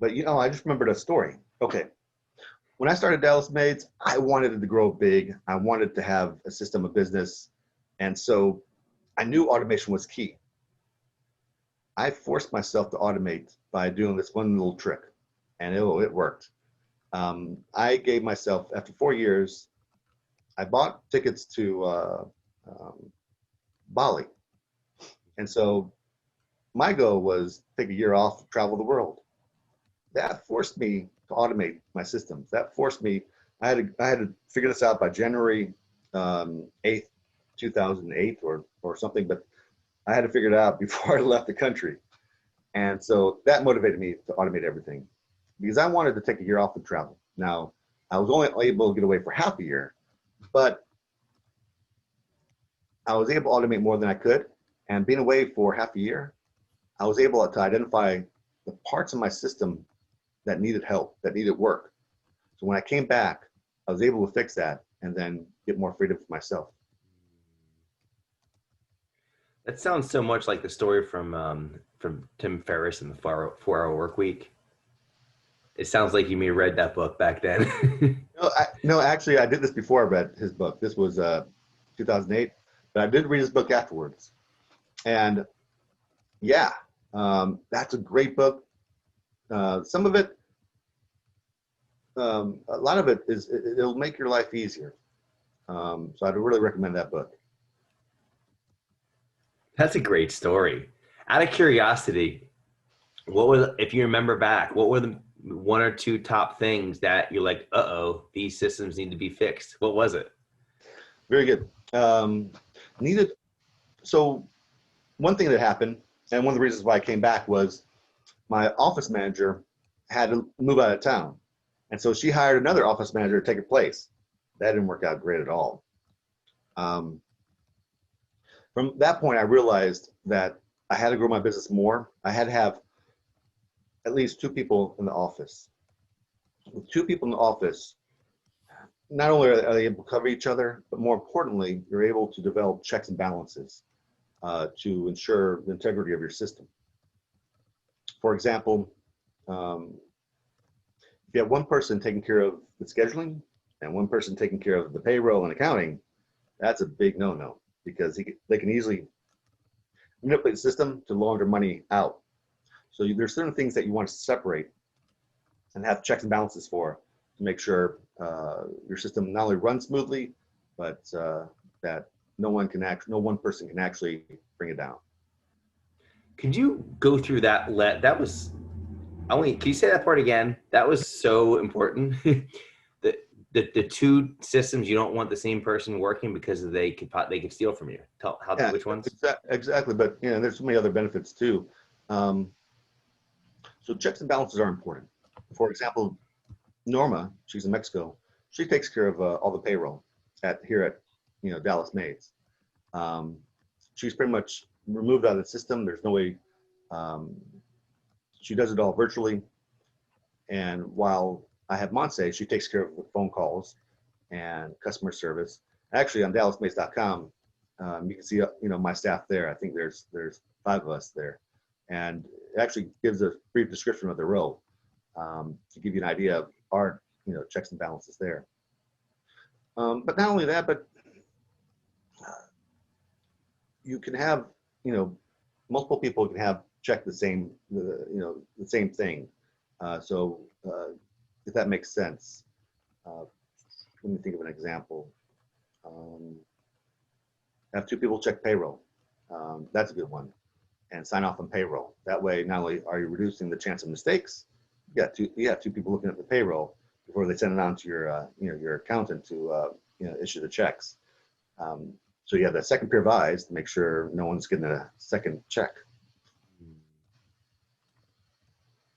But I just remembered a story. Okay. When I started Dallas Maids, I wanted it to grow big. I wanted to have a system of business. And so I knew automation was key. I forced myself to automate by doing this one little trick, and it worked. I gave myself, after 4 years, I bought tickets to Bali. And so my goal was take a year off, travel the world. That forced me to automate my systems. That forced me, I had to figure this out by January 8th, 2008 or something, but I had to figure it out before I left the country. And so that motivated me to automate everything because I wanted to take a year off and travel. Now, I was only able to get away for half a year, but I was able to automate more than I could. And being away for half a year, I was able to identify the parts of my system that needed help, that needed work. So when I came back, I was able to fix that and then get more freedom for myself. That sounds so much like the story from Tim Ferriss in the 4-Hour Work Week. It sounds like you may have read that book back then. No, actually, I did this before I read his book. This was 2008, but I did read his book afterwards. And yeah, that's a great book. Some of it, a lot of it it'll make your life easier. So I'd really recommend that book. That's a great story. Out of curiosity, if you remember back, what were the one or two top things that you're like, these systems need to be fixed? What was it? Very good. So one thing that happened, and one of the reasons why I came back, was my office manager had to move out of town. And so she hired another office manager to take her place. That didn't work out great at all. From that point, I realized that I had to grow my business more. I had to have at least two people in the office. With two people in the office, not only are they able to cover each other, but more importantly, you're able to develop checks and balances to ensure the integrity of your system. For example, if you have one person taking care of the scheduling and one person taking care of the payroll and accounting, that's a big no-no, because they can easily manipulate the system to launder money out. So there's certain things that you want to separate and have checks and balances for, to make sure your system not only runs smoothly, but that no one person can actually bring it down. Could you go through that? Can you say that part again? That was so important. The two systems, you don't want the same person working because they could steal from you. Which ones? Exactly, but there's so many other benefits too. So checks and balances are important. For example, Norma, she's in Mexico. She takes care of all the payroll here at Dallas Maids. She's pretty much removed out of the system. There's no way. She does it all virtually. And while I have Monse, she takes care of the phone calls and customer service. Actually, on DallasMaids.com, you can see my staff there. I think there's 5 of us there, and it actually gives a brief description of the role to give you an idea of our checks and balances there. But not only that, but you can have multiple people can have check the same thing. So if that makes sense, let me think of an example. Have 2 people check payroll. That's a good one, and sign off on payroll. That way, not only are you reducing the chance of mistakes, you have 2 people looking at the payroll before they send it on to your accountant to issue the checks. So you have that second pair of eyes to make sure no one's getting a second check.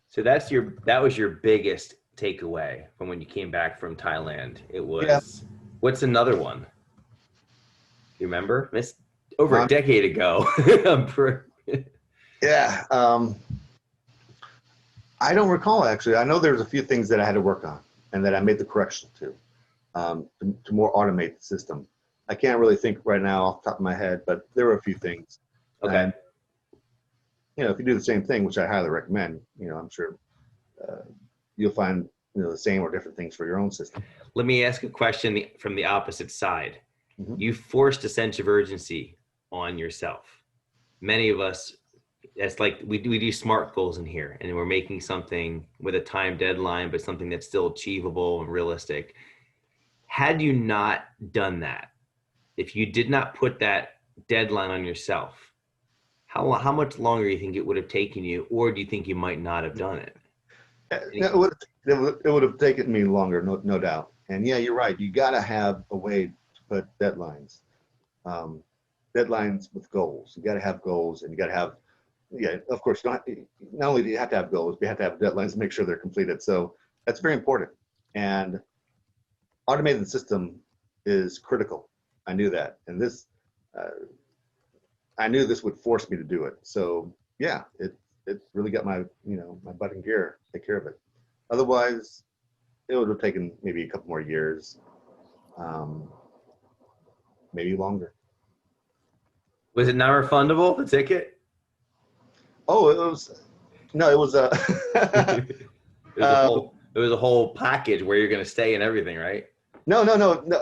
So that was your biggest takeaway from when you came back from Thailand. It was, What's another one? You remember? It's over a decade ago. Yeah. I don't recall, actually. I know there's a few things that I had to work on and that I made the correction to more automate the system. I can't really think right now off the top of my head, but there were a few things. Okay. And, if you do the same thing, which I highly recommend, I'm sure you'll find the same or different things for your own system. Let me ask a question from the opposite side. Mm-hmm. You forced a sense of urgency on yourself. Many of us, that's like we do SMART goals in here, and we're making something with a time deadline, but something that's still achievable and realistic. Had you not done that, if you did not put that deadline on yourself, how much longer do you think it would have taken you, or do you think you might not have done it? It would have taken me longer, no doubt. And yeah, you're right. You got to have a way to put deadlines. Deadlines with goals. You got to have goals, and you got to have, of course, not only do you have to have goals, but you have to have deadlines to make sure they're completed. So that's very important. And automating the system is critical. I knew that. And I knew this would force me to do it. So yeah, it really got my butt in gear to take care of it. Otherwise, it would have taken maybe a couple more years, maybe longer. Was it not refundable, the ticket? Oh, it was It was a whole package where you're gonna stay and everything, right? No.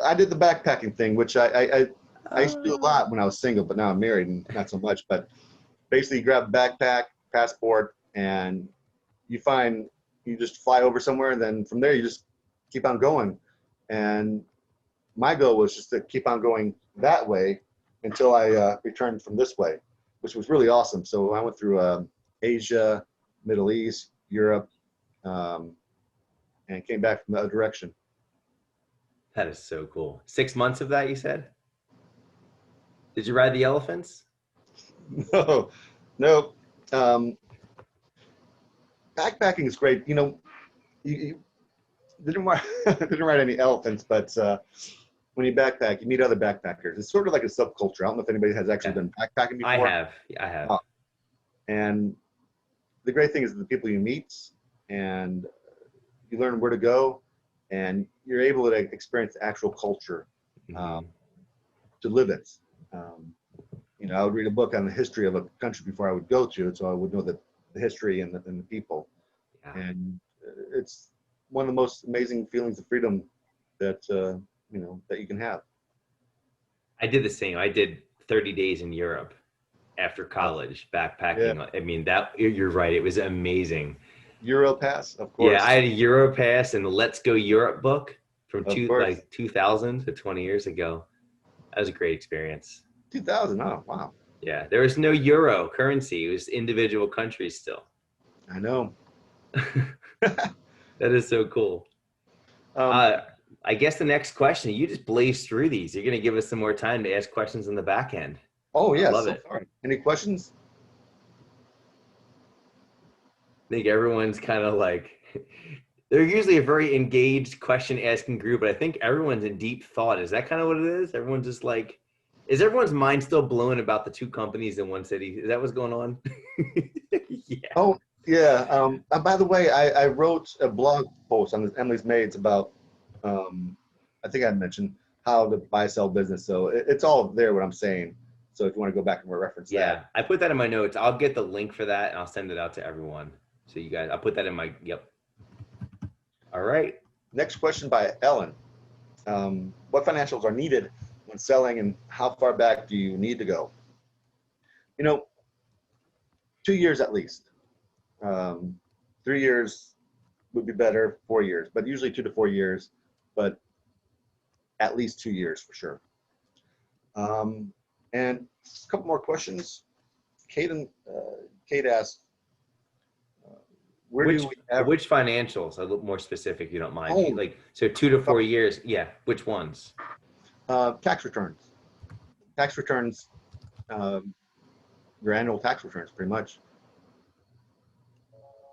I did the backpacking thing, which I used to do a lot when I was single, but now I'm married and not so much. But basically, you grab a backpack, passport, and you just fly over somewhere, and then from there you just keep on going. And my goal was just to keep on going that way until I returned from this way, which was really awesome. So I went through Asia, Middle East, Europe, and came back from the other direction. That is so cool. 6 months of that, you said? Did you ride the elephants? No. Backpacking is great. You know, you didn't ride any elephants, but when you backpack, you meet other backpackers. It's sort of like a subculture. I don't know if anybody has actually been backpacking before. I have. And the great thing is the people you meet, and you learn where to go, and you're able to experience the actual culture, to live it. You know, I would read a book on the history of a country before I would go to it, so I would know the history and the people. Yeah. And it's one of the most amazing feelings of freedom that you know, that you can have. I did the same. I did 30 days in Europe after college, backpacking. Yeah. I mean, you're right. It was amazing. Europass, of course. Yeah, I had a Europass and the Let's Go Europe book from 2000 to 20 years ago. That was a great experience. 2000, oh, wow. Yeah, there was no euro currency. It was individual countries still. I know. That is so cool. I guess the next question, you just blazed through these. You're going to give us some more time to ask questions on the back end. Oh, yeah. Love it. Sorry. Any questions? I think everyone's kind of like, they're usually a very engaged question asking group, but I think everyone's in deep thought. Is that kind of what it is? Everyone's just like, is everyone's mind still blown about the two companies in one city? Is that what's going on? Yeah. Oh, yeah. By the way, I wrote a blog post on Emily's Maids about, I think I mentioned how to buy, sell business. So it's all there, what I'm saying. So if you want to go back and reference that. I put that in my notes. I'll get the link for that and I'll send it out to everyone. So you guys, I'll put that in my, yep. All right. Next question by Ellen. What financials are needed when selling, and how far back do you need to go? You know, 2 years at least. 3 years would be better, 4 years, but usually 2 to 4 years, but at least 2 years for sure. And a couple more questions. Kate asked, which financials? A little more specific, if you don't mind. Oh. Like, so 2 to 4 years. Yeah. Which ones? Tax returns. Tax returns, your annual tax returns, pretty much.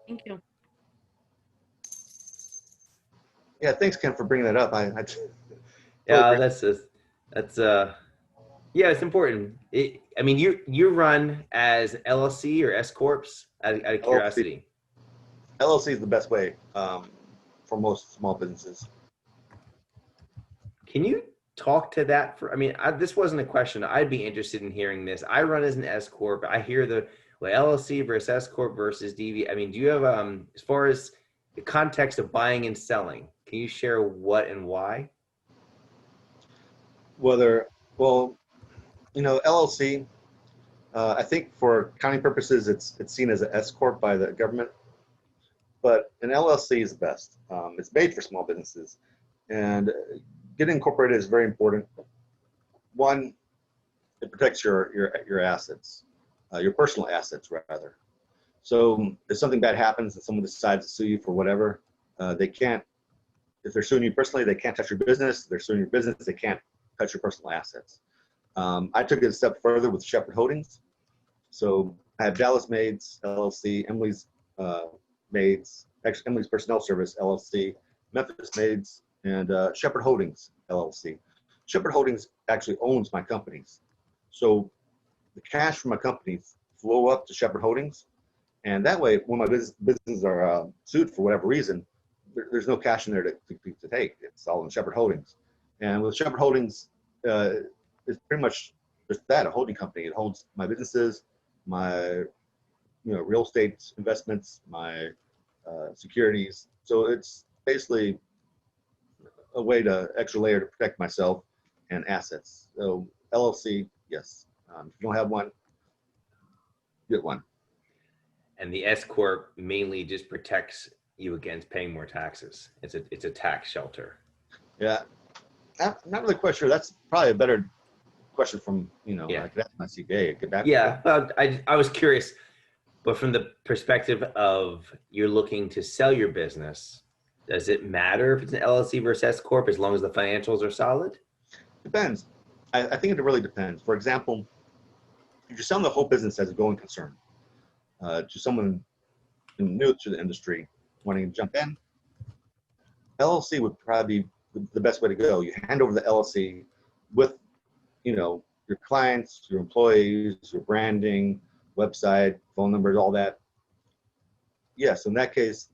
Thank you. Yeah, thanks, Ken, for bringing that up. Yeah, yeah, it's important. I mean, you run as LLC or S Corps out of curiosity. LLC is the best way for most small businesses. Can you talk to that? This wasn't a question. I'd be interested in hearing this. I run as an S Corp. I hear the LLC versus S Corp versus DV. I mean, do you have, as far as the context of buying and selling, can you share what and why? Well, you know, LLC, I think for accounting purposes, it's seen as an S Corp by the government, but an LLC is the best. It's made for small businesses, and getting incorporated is very important. One, it protects your assets, your personal assets rather. So if something bad happens and someone decides to sue you for whatever, they can't. If they're suing you personally, they can't touch your business. If they're suing your business, they can't touch your personal assets. I took it a step further with Shepard Holdings. So I have Dallas Maids, LLC, Emily's Maids, actually Emily's Personnel Service, LLC, Memphis Maids, and Shepard Holdings, LLC. Shepard Holdings actually owns my companies. So the cash from my companies flow up to Shepard Holdings. And that way, when my businesses are sued for whatever reason, there's no cash in there to take. It's all in Shepard Holdings. And with Shepard Holdings, it's pretty much just that, a holding company. It holds my businesses, my real estate investments, my securities, So it's basically a way to extra layer to protect myself and assets. So LLC, yes. If you don't have one, get one. And the S Corp mainly just protects you against paying more taxes. It's a tax shelter. Yeah, I'm not really quite sure. That's probably a better question from, Yeah. I could ask my CPA. Yeah, well, I was curious, but from the perspective of you're looking to sell your business, does it matter if it's an LLC versus S Corp as long as the financials are solid? Depends. I think it really depends. For example, if you're selling the whole business as a going concern to someone new to the industry wanting to jump in, LLC would probably be the best way to go. You hand over the LLC with, your clients, your employees, your branding, website, phone numbers, all that. Yes, in that case,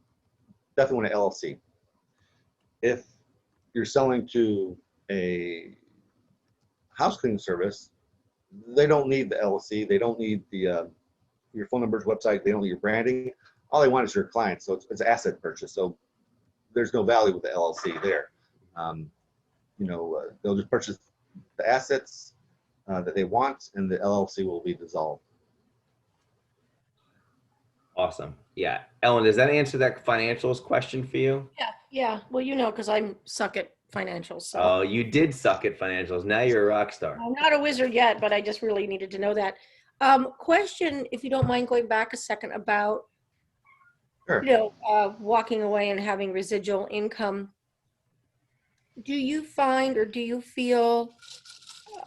definitely want an LLC. If you're selling to a house cleaning service, they don't need the LLC. They don't need the your phone numbers, website. They don't need your branding. All they want is your clients. So it's an asset purchase. So there's no value with the LLC there. They'll just purchase the assets that they want, and the LLC will be dissolved. Awesome. Yeah. Ellen, does that answer that financials question for you? Yeah. Well, because I suck at financials. So. Oh, you did suck at financials. Now you're a rock star. I'm not a wizard yet, but I just really needed to know that. Question, if you don't mind going back a second about, Sure. walking away and having residual income. Do you find, or do you feel,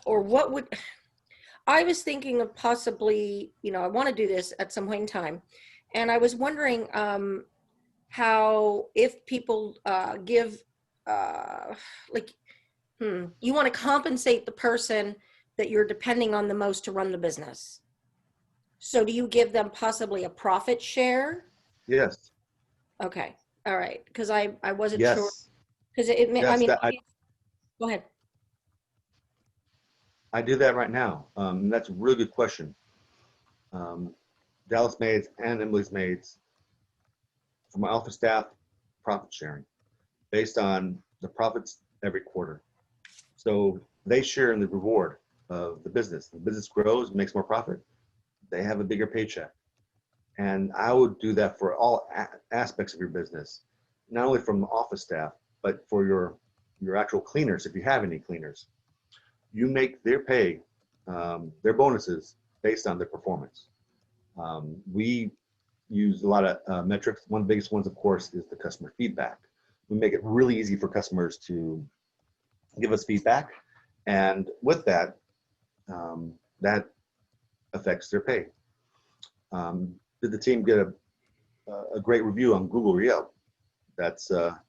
or what would, I was thinking of possibly, I want to do this at some point in time. And I was wondering how, if people give, you want to compensate the person that you're depending on the most to run the business. So do you give them possibly a profit share? Yes. Okay. All right. Because I wasn't Yes. sure. Because go ahead. I do that right now. That's a really good question. Dallas Maids and Emily's Maids, for my office staff, profit sharing based on the profits every quarter. So they share in the reward of the business. The business grows, makes more profit. They have a bigger paycheck. And I would do that for all aspects of your business, not only from the office staff, but for your actual cleaners, if you have any cleaners. You make their pay, their bonuses based on their performance. We use a lot of metrics. One of the biggest ones, of course, is the customer feedback. We make it really easy for customers to give us feedback. And with that, that affects their pay. Did the team get a great review on Google or Yelp? That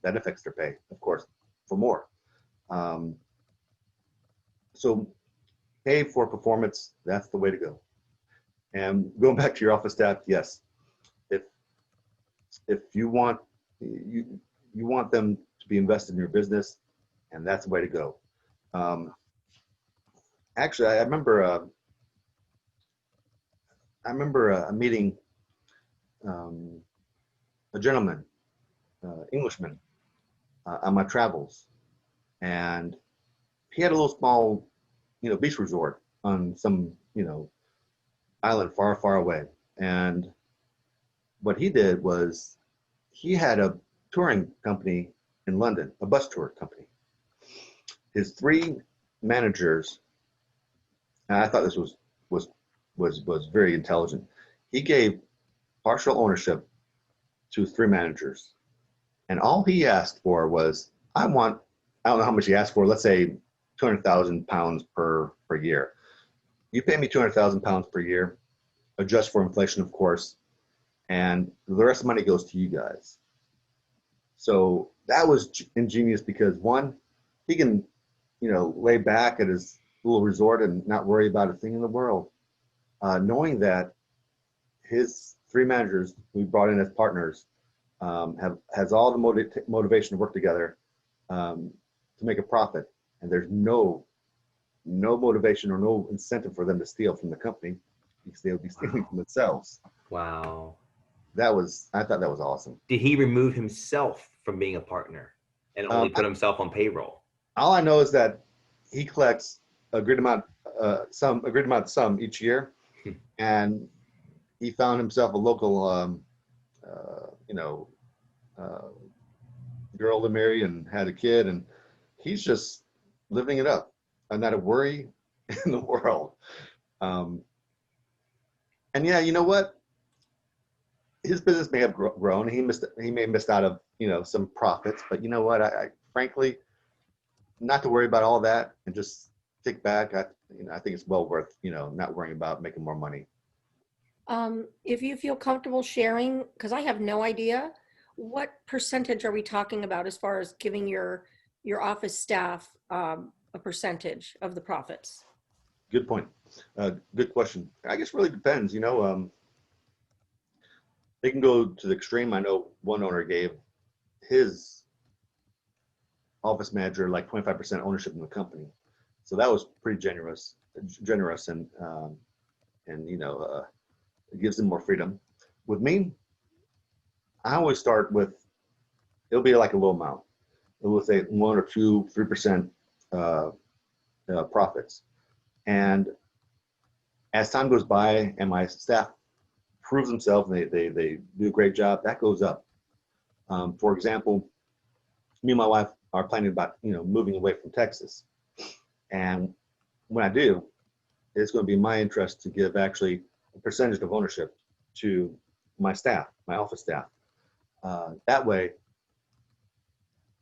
affects their pay, of course, for more. So pay for performance, that's the way to go. And going back to your office staff, yes. If you want them to be invested in your business, and that's the way to go. Actually, I remember a meeting a gentleman, Englishman, on my travels, and he had a little small, beach resort on some, island far, far away. And what he did was he had a touring company in London, a bus tour company. His 3 managers, and I thought this was very intelligent. He gave partial ownership to 3 managers. And all he asked for was, I don't know how much he asked for, let's say 200,000 pounds per year. You pay me 200,000 pounds per year, adjust for inflation, of course, and the rest of the money goes to you guys. So that was ingenious because, one, he can, lay back at his little resort and not worry about a thing in the world, knowing that his 3 managers we brought in as partners has all the motivation to work together to make a profit, and there's no motivation or no incentive for them to steal from the company because they would be stealing from themselves. Wow. I thought that was awesome. Did he remove himself from being a partner and only Um, put himself on payroll? all I know is that he collects a great amount, sum each year, and he found himself a local, you know, uh, girl to marry and had a kid, and he's just living it up, and not a worry in the world. Um, and yeah, you know what? His business may have grown. He may have missed out of some profits, but you know what? I frankly, not to worry about all that and just kick back. I think it's well worth not worrying about making more money. If you feel comfortable sharing, because I have no idea, what percentage are we talking about as far as giving your office staff a percentage of the profits? Good point. Good question. I guess it really depends. They can go to the extreme. I know one owner gave his office manager like 25% ownership in the company, so that was pretty generous, and it gives them more freedom. With me, I always start with, it'll be like a low amount. It will say 1 or 2, 3% profits, and as time goes by and my staff proves themselves and they do a great job, that goes up. For example, me and my wife are planning about moving away from Texas, and when I do, it's going to be my interest to give actually a percentage of ownership to my staff, my office staff. That way,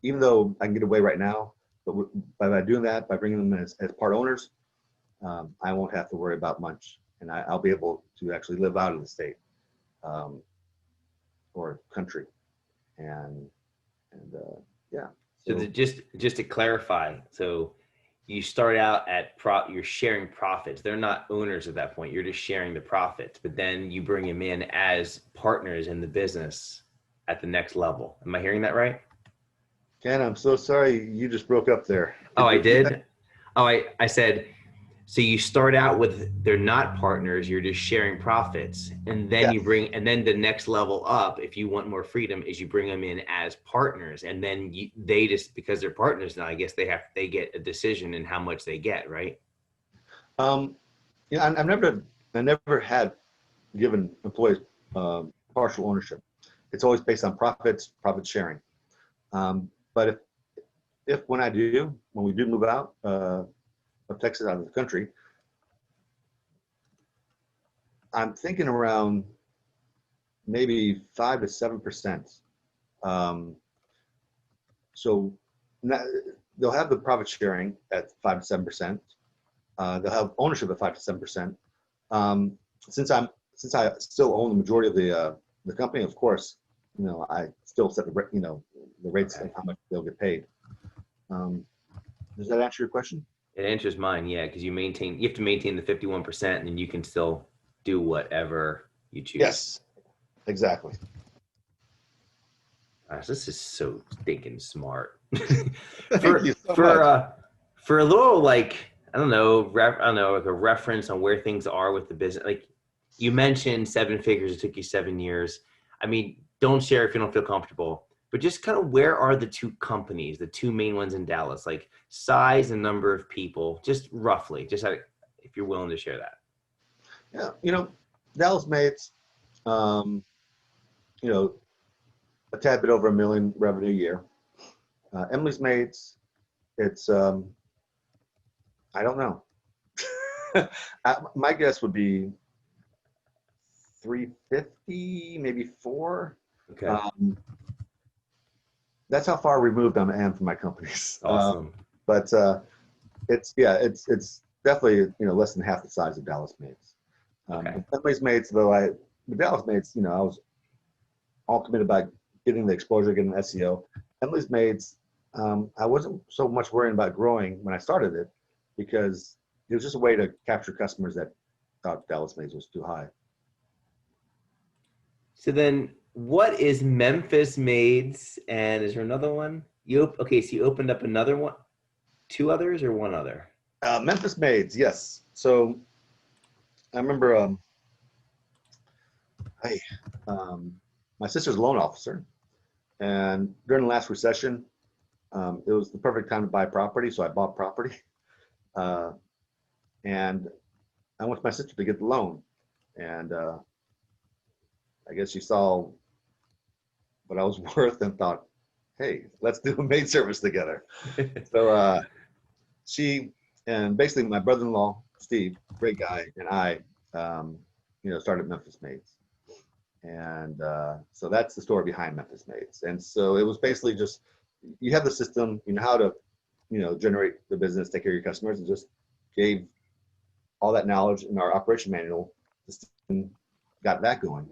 even though I can get away right now, but by doing that, by bringing them in as part owners, I won't have to worry about much, and I'll be able to actually live out of the state or country, and yeah. So just to clarify, so you start out at you're sharing profits. They're not owners at that point. You're just sharing the profits, but then you bring them in as partners in the business at the next level. Am I hearing that right? Ken, I'm so sorry. You just broke up there. Oh, I did? Oh, I said, so you start out with, they're not partners, you're just sharing profits. And then Yes. and then the next level up, if you want more freedom, is you bring them in as partners. And then they just, because they're partners now, I guess they get a decision in how much they get, right? I never had given employees partial ownership. It's always based on profit sharing. But when we do move out of Texas, out of the country, I'm thinking around maybe 5 to 7%. So they'll have the profit sharing at 5 to 7%. They'll have ownership at 5 to 7%. Since I still own the majority of the company, of course, I still set the rates of how much they'll get paid. Does that answer your question? It answers mine, yeah, because you have to maintain the 51%, and then you can still do whatever you choose. Yes, exactly. Gosh, this is so stinking smart. Thank you so much. For a little, like, I don't know, like a reference on where things are with the business. Like you mentioned 7 figures, it took you 7 years. I mean, don't share if you don't feel comfortable, but just kind of where are the 2 companies, the 2 main ones in Dallas, like size and number of people, just roughly, just if you're willing to share that. Yeah, Dallas Maids, a tad bit over $1 million revenue a year. Emily's Maids, it's I don't know. My guess would be 350, maybe 4. Okay. That's how far removed I am from my companies. Awesome. But it's definitely less than half the size of Dallas Maids. Okay. Emily's Maids, though, the Dallas Maids, I was all committed about getting the exposure, getting the SEO. Emily's Maids, I wasn't so much worrying about growing when I started it, because it was just a way to capture customers that thought Dallas Maids was too high. So then what is Memphis Maids, and is there another one? So you opened up another one, 2 others or 1 other? Memphis Maids, yes. So I remember Hey, my sister's a loan officer, and during the last recession, it was the perfect time to buy property, so I bought property. Uh, and I went to my sister to get the loan, and I guess she saw what I was worth and thought, "Hey, let's do a maid service together." So she and basically my brother-in-law Steve, great guy, and I, um, started Memphis Maids, and so that's the story behind Memphis Maids. And so it was basically just you have the system, you know how to, generate the business, take care of your customers, and just gave all that knowledge in our operation manual, just got that going.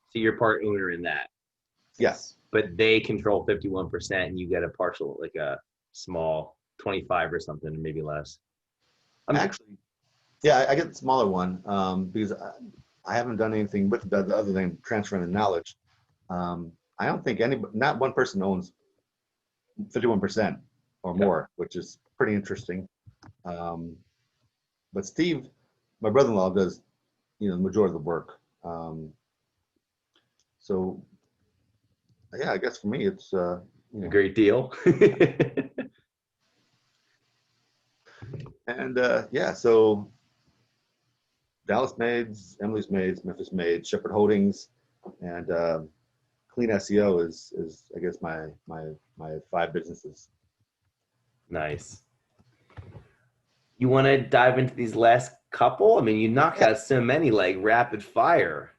So you're part owner in that, Yes. but they control 51% and you get a partial, like a small 25 or something, maybe less. Actually, yeah, I get the smaller one because I haven't done anything with it other than transferring the knowledge. I don't think not one person owns 51% or more, which is pretty interesting. But Steve, my brother-in-law, does the majority of the work. So yeah, I guess for me it's A great deal. and yeah, so Dallas Maids, Emily's Maids, Memphis Maids, Shepard Holdings, and Clean SEO is I guess my 5 businesses. Nice. You want to dive into these last couple? I mean, you knocked out so many, like rapid fire.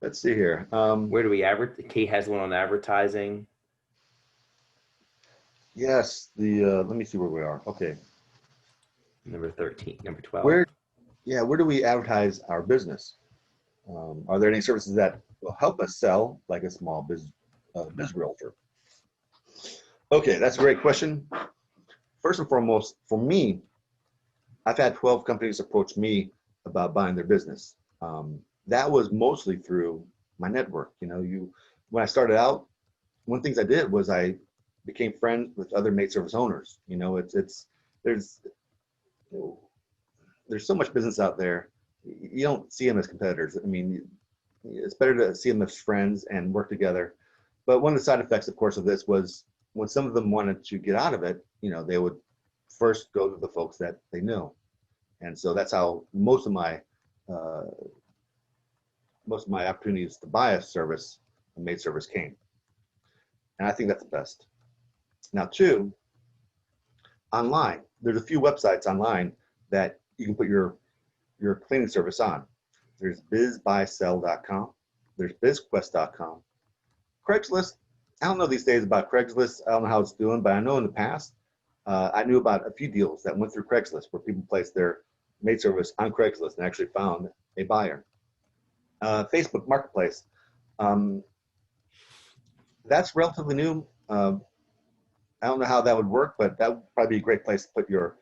Let's see here. Where do we advertise? Kate has one on advertising. Yes, let me see where we are. Okay. Number 13, number 12. Where do we advertise our business? Are there any services that will help us sell, like a small biz realtor? Okay, that's a great question. First and foremost, for me, I've had 12 companies approach me about buying their business. That was mostly through my network. When I started out, one of the things I did was I became friends with other maid service owners. There's so much business out there. You don't see them as competitors. I mean, it's better to see them as friends and work together. But one of the side effects, of course, of this was when some of them wanted to get out of it, they would first go to the folks that they know. And so that's how most of my opportunities to buy a maid service came. And I think that's the best. Now, 2, online. There's a few websites online that you can put your cleaning service on. There's bizbuysell.com. There's bizquest.com. Craigslist. I don't know these days about Craigslist. I don't know how it's doing, but I know in the past, I knew about a few deals that went through Craigslist where people placed their maid service on Craigslist and actually found a buyer. Facebook Marketplace. That's relatively new. I don't know how that would work, but that would probably be a great place to put your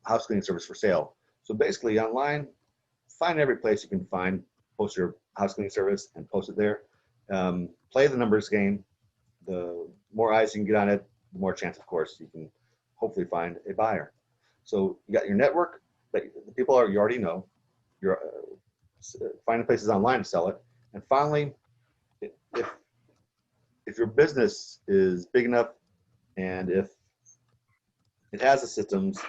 house cleaning service for sale. So basically online, find every place you can find, post your house cleaning service and post it there. Play the numbers game. The more eyes you can get on it, the more chance, of course, you can hopefully find a buyer. So you got your network, that the people you already know. You're finding places online to sell it. And finally, if your business is big enough and if it has the systems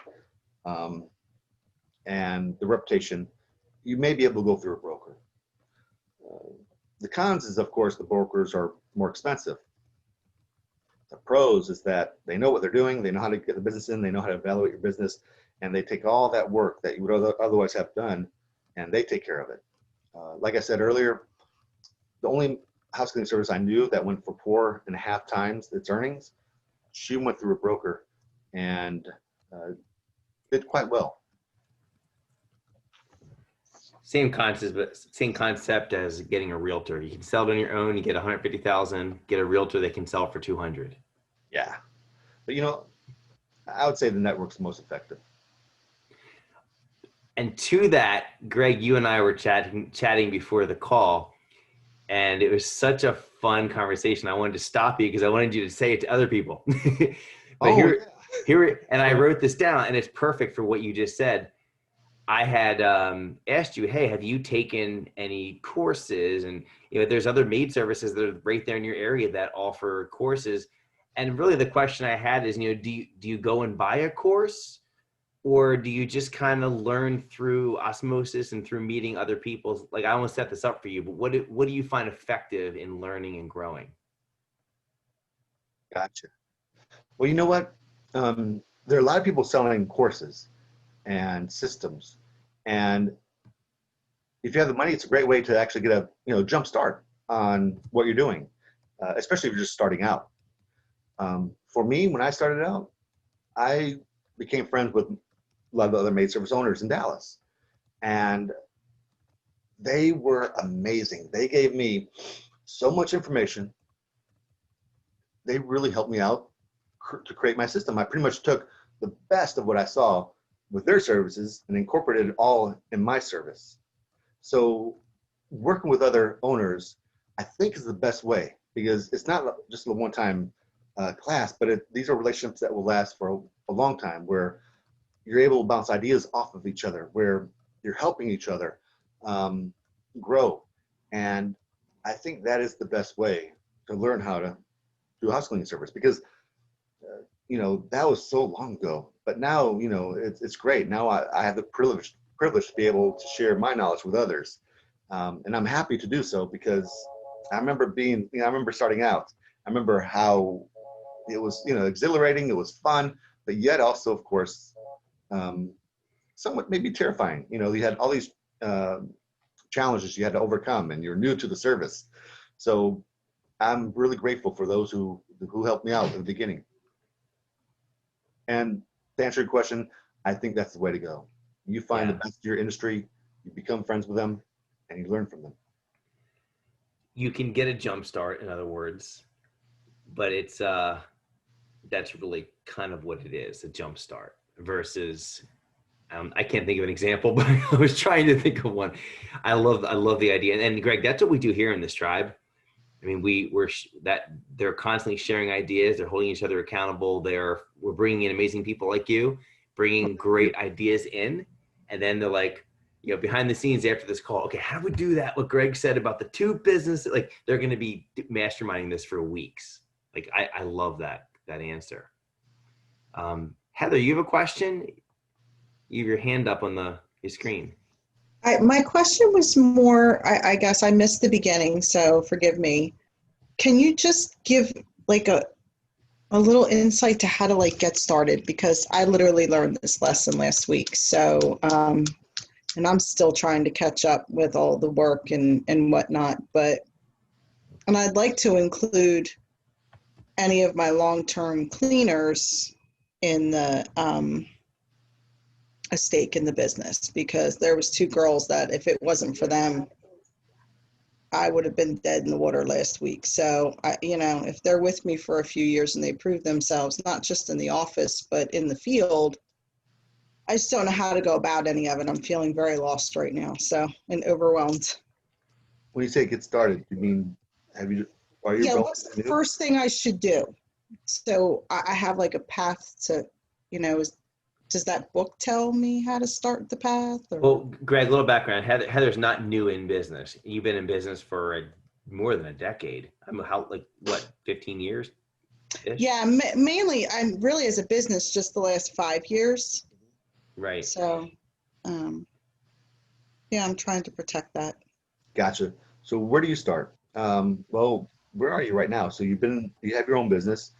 and the reputation, you may be able to go through a broker. The cons is, of course, the brokers are more expensive. The pros is that they know what they're doing, they know how to get the business in, they know how to evaluate your business, and they take all that work that you would otherwise have done, and they take care of it. Like I said earlier, the only house cleaning service I knew that went for 4.5 times its earnings, she went through a broker and did quite well. Same concept as getting a realtor. You can sell it on your own. You get 150,000. Get a realtor that can sell it for 200. Yeah, but I would say the network's the most effective. And to that, Greg, you and I were chatting before the call, and it was such a fun conversation. I wanted to stop you because I wanted you to say it to other people. But here, and I wrote this down, and it's perfect for what you just said. I had asked you, hey, have you taken any courses? And there's other maid services that are right there in your area that offer courses. And really, the question I had is, do you go and buy a course, or do you just kind of learn through osmosis and through meeting other people? Like, I want to set this up for you, but what do you find effective in learning and growing? Gotcha. Well, you know what? There are a lot of people selling courses and systems, and if you have the money, it's a great way to actually get a jump start on what you're doing, especially if you're just starting out. For me, when I started out, I became friends with a lot of the other maid service owners in Dallas, and they were amazing. They gave me so much information. They really helped me out to create my system. I pretty much took the best of what I saw with their services and incorporated it all in my service. So working with other owners, I think, is the best way, because it's not just a one-time class, but these are relationships that will last for a long time, where you're able to bounce ideas off of each other, where you're helping each other grow. And I think that is the best way to learn how to do house cleaning service, because that was so long ago. But now, it's great. Now I have the privilege to be able to share my knowledge with others, and I'm happy to do so, because I remember starting out. I remember how it was, exhilarating. It was fun, but yet also, of course, somewhat maybe terrifying. You had all these challenges you had to overcome, and you're new to the service. So I'm really grateful for those who helped me out in the beginning. And to answer your question, I think that's the way to go. You find the best of your industry, you become friends with them, and you learn from them. You can get a jump start, in other words, but it's that's really kind of what it is, a jump start, versus I can't think of an example, but I was trying to think of one. I love the idea. And Greg, that's what we do here in this tribe. I mean, they're constantly sharing ideas. They're holding each other accountable. We're bringing in amazing people like you, bringing great ideas in. And then they're like, behind the scenes after this call, okay, how do we do that? What Greg said about the two businesses, like they're going to be masterminding this for weeks. Like, I love that answer. Heather, you have a question? You have your hand up on your screen. My question was more, I guess I missed the beginning, so forgive me. Can you just give like a little insight to how to get started? Because I literally learned this lesson last week. So, and I'm still trying to catch up with all the work and whatnot, and I'd like to include any of my long-term cleaners in the, a stake in the business, because there was two girls that if it wasn't for them, I would have been dead in the water last week. So if they're with me for a few years and they prove themselves, not just in the office, but in the field, I just don't know how to go about any of it. I'm feeling very lost right now. And overwhelmed. When you say get started, you mean, are you? What's the first thing I should do? So I have a path to, does that book tell me how to start the path? Or? Well, Greg, a little background. Heather's not new in business. You've been in business for more than a decade. 15 years? Yeah, mainly I'm really as a business just the last 5 years. Right. So, I'm trying to protect that. Gotcha. So where do you start? Well, where are you right now? So you have your own business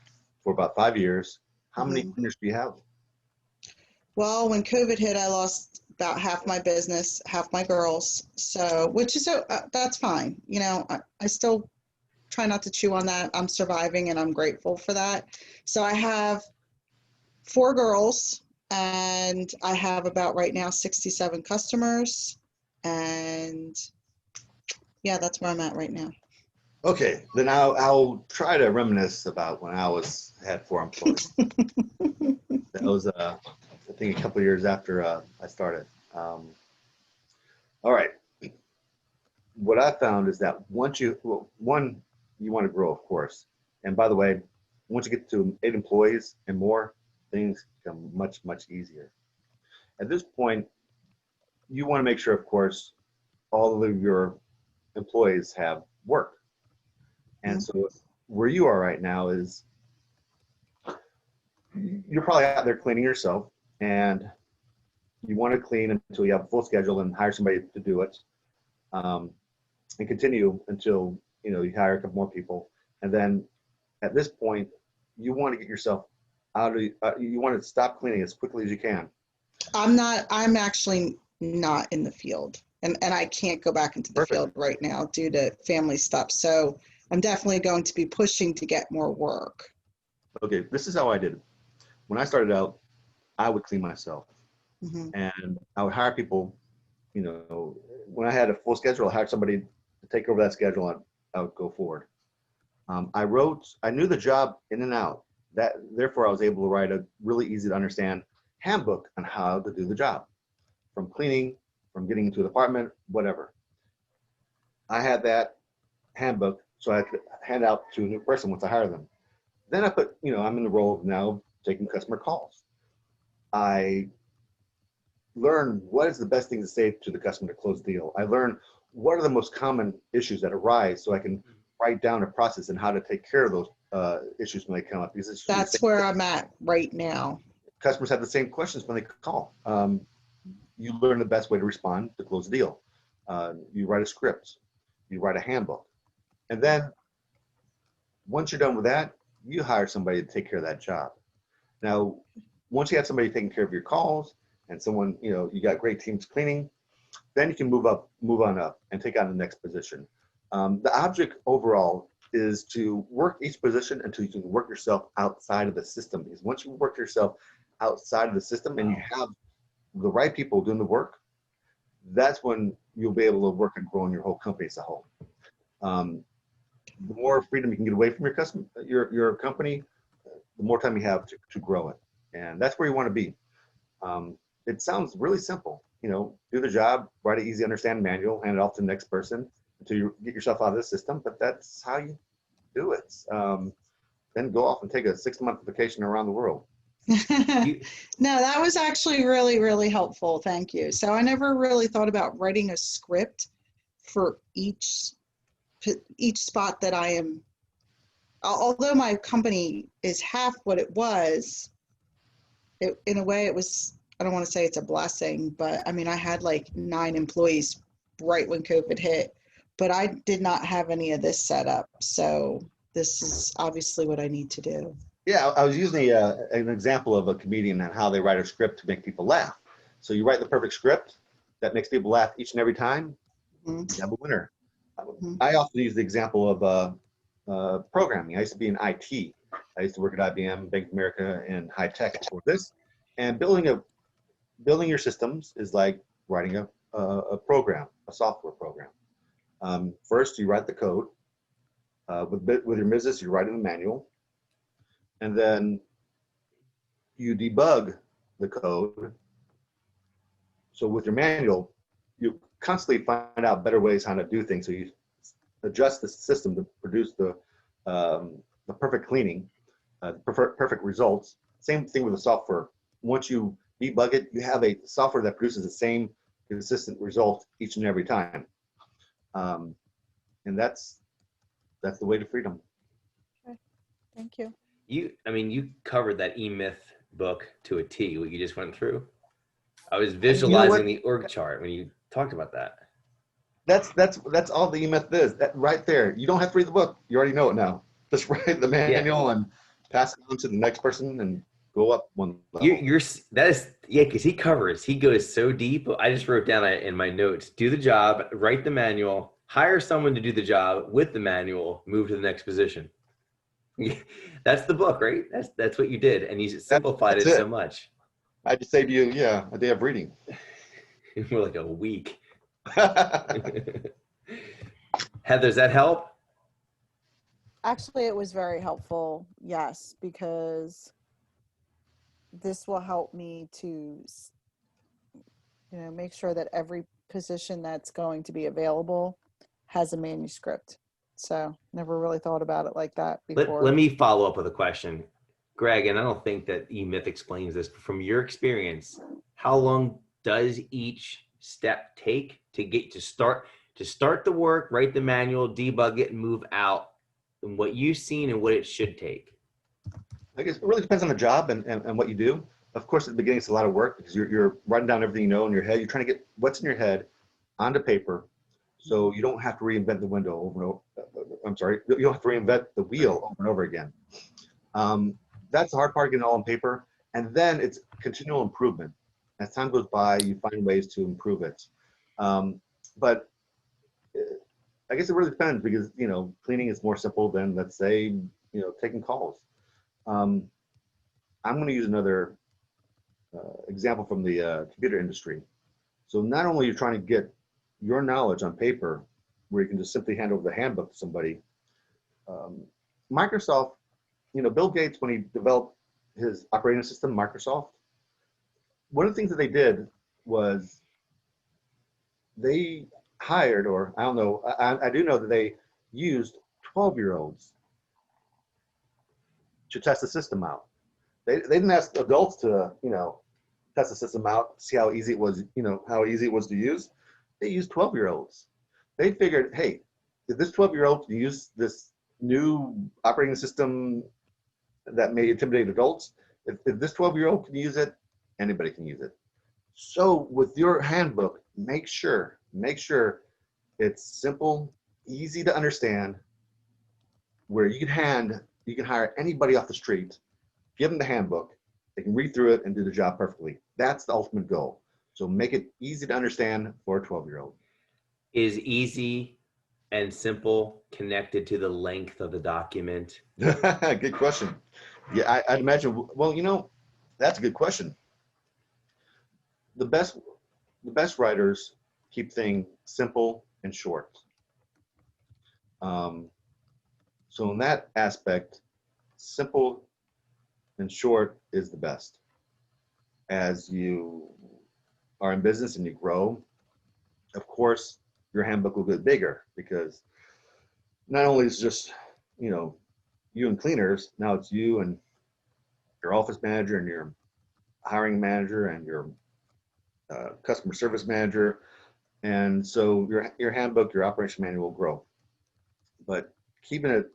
for about 5 years. How many cleaners do you have? Well, when COVID hit, I lost about half my business, half my girls. So, which is, that's fine. I still try not to chew on that. I'm surviving and I'm grateful for that. So I have 4 girls and I have about right now 67 customers. And yeah, that's where I'm at right now. Okay, then I'll try to reminisce about when I had 4 employees. That was I think a couple of years after I started. All right. What I found is that once you want to grow, of course. And by the way, once you get to 8 employees and more, things become much, much easier. At this point, you want to make sure, of course, all of your employees have work. And so where you are right now is you're probably out there cleaning yourself, and you want to clean until you have a full schedule and hire somebody to do it, and continue until you hire a couple more people. And then at this point, you want to get yourself out of you want to stop cleaning as quickly as you can. I'm actually not in the field, and I can't go back into the field right now due to family stuff. So I'm definitely going to be pushing to get more work. Okay, this is how I did it. When I started out, I would clean myself, and I would hire people. When I had a full schedule, I hired somebody to take over that schedule, and I would go forward. I knew the job in and out. Therefore, I was able to write a really easy to understand handbook on how to do the job, from cleaning, from getting into the apartment, whatever. I had that handbook, so I could hand out to a new person once I hire them. Then I'm in the role of now taking customer calls. I learn what is the best thing to say to the customer to close the deal. I learn what are the most common issues that arise, so I can write down a process and how to take care of those issues when they come up. Because that's where I'm at right now. Customers have the same questions when they call. You learn the best way to respond to close the deal. You write a script, you write a handbook, and then once you're done with that, you hire somebody to take care of that job. Now, once you have somebody taking care of your calls and someone, you got great teams cleaning, then you can move on up and take on the next position. The object overall is to work each position until you can work yourself outside of the system. Because once you work yourself outside of the system and you have the right people doing the work, that's when you'll be able to work and grow in your whole company as a whole. The more freedom you can get away from your company, the more time you have to grow it. And that's where you want to be. It sounds really simple. Do the job, write an easy to understand manual, hand it off to the next person until you get yourself out of the system. But that's how you do it. Then go off and take a 6-month vacation around the world. No, that was actually really, really helpful. Thank you. So I never really thought about writing a script for each spot that I am. Although my company is half what it was, in a way it was, I don't want to say it's a blessing, but I mean, I had like 9 employees right when COVID hit, but I did not have any of this set up. So this is obviously what I need to do. Yeah, I was using an example of a comedian and how they write a script to make people laugh. So you write the perfect script that makes people laugh each and every time, you have a winner. I often use the example of programming. I used to be in IT. I used to work at IBM, Bank of America, and high tech before this. And building your systems is like writing a program, a software program. First, you write the code. With your business, you write in the manual. And then you debug the code. So with your manual, you constantly find out better ways how to do things. So you adjust the system to produce the perfect cleaning, perfect results. Same thing with the software. Once you debug it, you have a software that produces the same consistent result each and every time. And that's the way to freedom. Okay. Thank you. You covered that E-Myth book to a T, what you just went through. I was visualizing the org chart when you talked about that. That's all the E-Myth is. That right there. You don't have to read the book. You already know it now. Just write the manual and pass it on to the next person and go up one level. Because he goes so deep. I just wrote down in my notes, do the job, write the manual, hire someone to do the job with the manual, move to the next position. That's the book, right? That's what you did, and you simplified it so much. I just saved you, a day of reading. More like a week. Heather, does that help? Actually, it was very helpful, yes, because this will help me to, make sure that every position that's going to be available has a manuscript. So never really thought about it like that before. Let me follow up with a question. Greg, and I don't think that E-Myth explains this, but from your experience, how long does each step take to start the work, write the manual, debug it, and move out, and what you've seen and what it should take? I guess it really depends on the job and what you do. Of course, at the beginning, it's a lot of work because you're writing down everything you know in your head. You're trying to get what's in your head onto paper, so you don't have to reinvent the window over and over. I'm sorry, you don't have to reinvent the wheel over and over again. That's the hard part, getting it all on paper. And then it's continual improvement. As time goes by, you find ways to improve it. But I guess it really depends because, cleaning is more simple than, let's say, taking calls. I'm going to use another example from the computer industry. So not only are you trying to get your knowledge on paper, where you can just simply hand over the handbook to somebody, Microsoft, Bill Gates, when he developed his operating system, Microsoft, one of the things that they did was they hired, or I don't know, I do know that they used 12-year-olds to test the system out. They didn't ask adults to, test the system out, see how easy it was, how easy it was to use. They used 12-year-olds. They figured, hey, if this 12-year-old can use this new operating system that may intimidate adults, if this 12-year-old can use it, anybody can use it. So with your handbook, make sure it's simple, easy to understand, where you can hire anybody off the street, give them the handbook, they can read through it and do the job perfectly. That's the ultimate goal. So make it easy to understand for a 12-year-old. Is easy and simple connected to the length of the document? Good question. Yeah, I'd imagine. Well, that's a good question. The best writers keep things simple and short. So in that aspect, simple and short is the best. As you are in business and you grow, of course, your handbook will get bigger because not only is it just, you and cleaners, now it's you and your office manager and your hiring manager and your customer service manager. And so your handbook, your operation manual will grow. But keeping it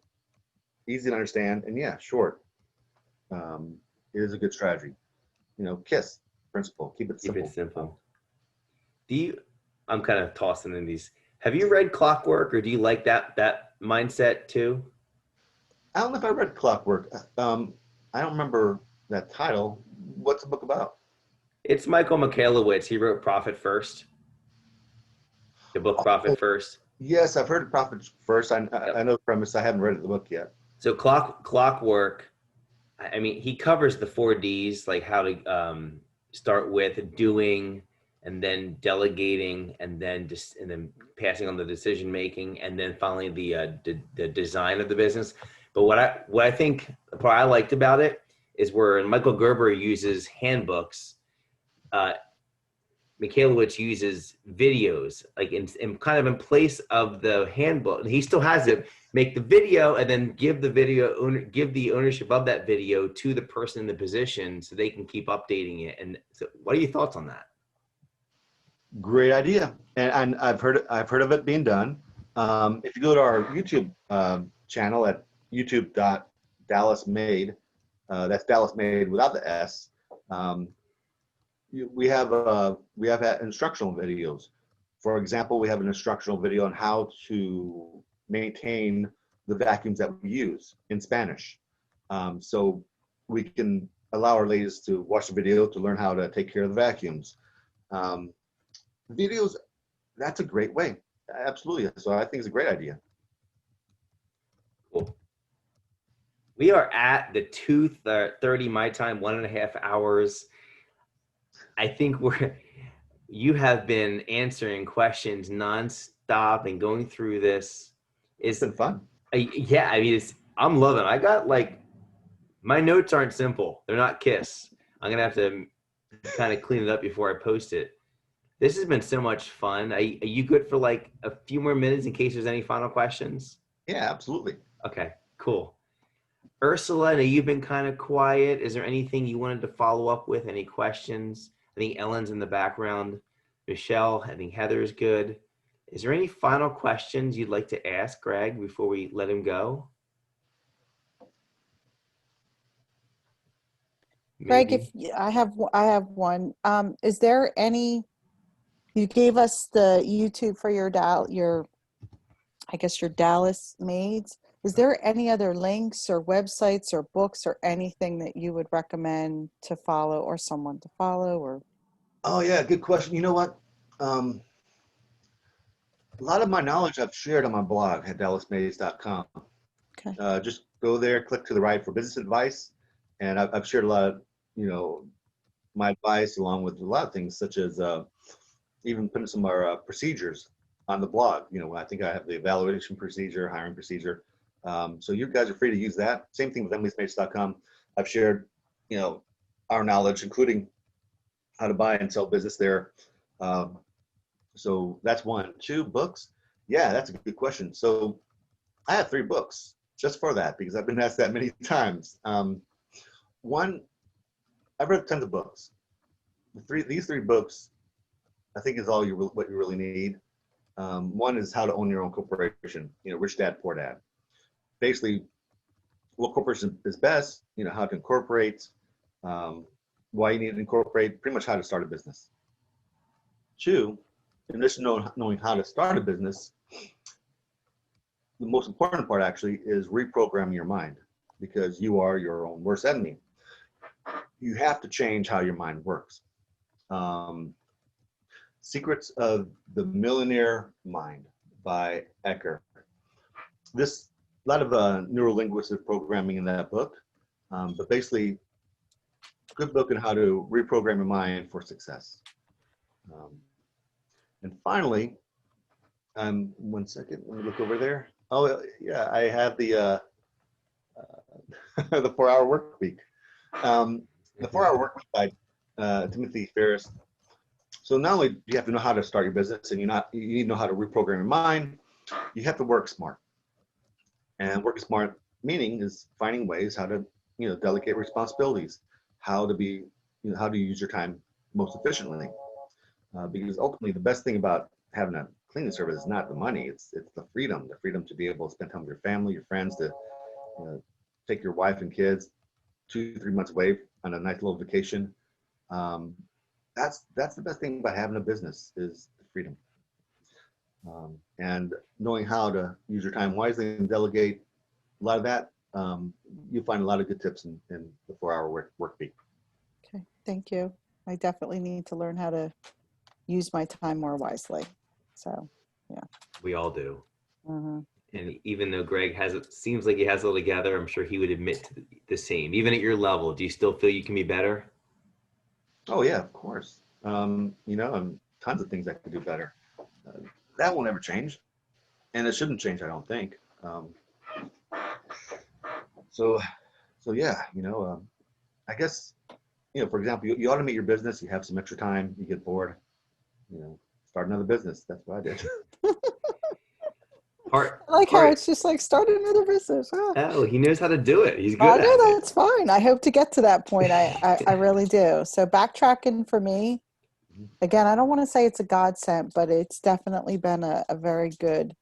easy to understand and short is a good strategy. KISS principle, keep it simple. Keep it simple. I'm kind of tossing in these. Have you read Clockwork, or do you like that mindset too? I don't know if I read Clockwork. I don't remember that title. What's the book about? It's Michael Michalowicz. He wrote Profit First. The book Profit First. Yes, I've heard of Profit First. I know the premise. I haven't read the book yet. So Clockwork, I mean, he covers the 4 Ds, like how to start with doing, and then delegating, and then passing on the decision making, and then finally the design of the business. But what I think the part I liked about it is where Michael Gerber uses handbooks, Michalowicz uses videos, like in kind of in place of the handbook. He still has it, make the video and then give the ownership of that video to the person in the position so they can keep updating it. And so what are your thoughts on that? Great idea. And I've heard of it being done. If you go to our YouTube channel at youtube.dallasmaid, that's Dallas Maid without the S. We have instructional videos. For example, we have an instructional video on how to maintain the vacuums that we use in Spanish. So we can allow our ladies to watch the video to learn how to take care of the vacuums. Videos, that's a great way. Absolutely. So I think it's a great idea. Cool. We are at the 2:30 my time, 1.5 hours. I think you have been answering questions nonstop and going through this. It's been fun. Yeah, I mean, I'm loving it. I got my notes aren't simple. They're not KISS. I'm gonna have to kind of clean it up before I post it. This has been so much fun. Are you good for like a few more minutes in case there's any final questions? Yeah, absolutely. Okay, cool. Ursula, I know you've been kind of quiet. Is there anything you wanted to follow up with? Any questions? I think Ellen's in the background. Michelle, I think Heather is good. Is there any final questions you'd like to ask Greg before we let him go? Greg, Maybe. if I have one. Is there any? You gave us the YouTube for your I guess your Dallas maids. Is there any other links or websites or books or anything that you would recommend to follow or someone to follow or? Oh yeah, good question. You know what? A lot of my knowledge I've shared on my blog at dallasmaids.com. Okay. Just go there, click to the right for business advice, and I've shared a lot of, my advice along with a lot of things such as even putting some of our procedures on the blog. I think I have the evaluation procedure, hiring procedure. So you guys are free to use that. Same thing with emily'smates.com. I've shared, our knowledge, including how to buy and sell business there. So that's one. 2 books. Yeah, that's a good question. So I have 3 books just for that because I've been asked that many times. One, I've read tons of books. These 3 books, I think is all what you really need. One is How to Own Your Own Corporation. Rich Dad, Poor Dad. Basically, what corporation is best. How to incorporate, why you need to incorporate, pretty much how to start a business. 2, in addition to knowing how to start a business, the most important part actually is reprogramming your mind because you are your own worst enemy. You have to change how your mind works. Secrets of the Millionaire Mind by Ecker. A lot of neurolinguistic programming in that book, but basically, good book on how to reprogram your mind for success. And finally, 1 second, let me look over there. Oh yeah, I have the the 4-Hour Work Week. The 4-Hour Work Week by Timothy Ferriss. So not only do you have to know how to start your business, and you need to know how to reprogram your mind, you have to work smart. And work smart meaning is finding ways how to delegate responsibilities, how to use your time most efficiently. Because ultimately, the best thing about having a cleaning service is not the money; it's the freedom to be able to spend time with your family, your friends, to take your wife and kids 2-3 months away on a nice little vacation. That's the best thing about having a business is the freedom, and knowing how to use your time wisely and delegate. A lot of that, you'll find a lot of good tips in the 4-Hour Work Week. Okay, thank you. I definitely need to learn how to use my time more wisely. So, yeah. We all do. Mm-hmm. And even though Greg seems like he has it all together, I'm sure he would admit to the same. Even at your level, do you still feel you can be better? Oh yeah, of course. Tons of things I could do better. That will never change, and it shouldn't change. I don't think. So yeah, I guess, for example, you automate your business. You have some extra time. You get bored. Start another business. That's what I did. I like how it's just like start another business. Huh? Oh, he knows how to do it. He's good I at know it. that's fine. I hope to get to that point. I really do. So backtracking for me, again, I don't want to say it's a godsend, but it's definitely been a very good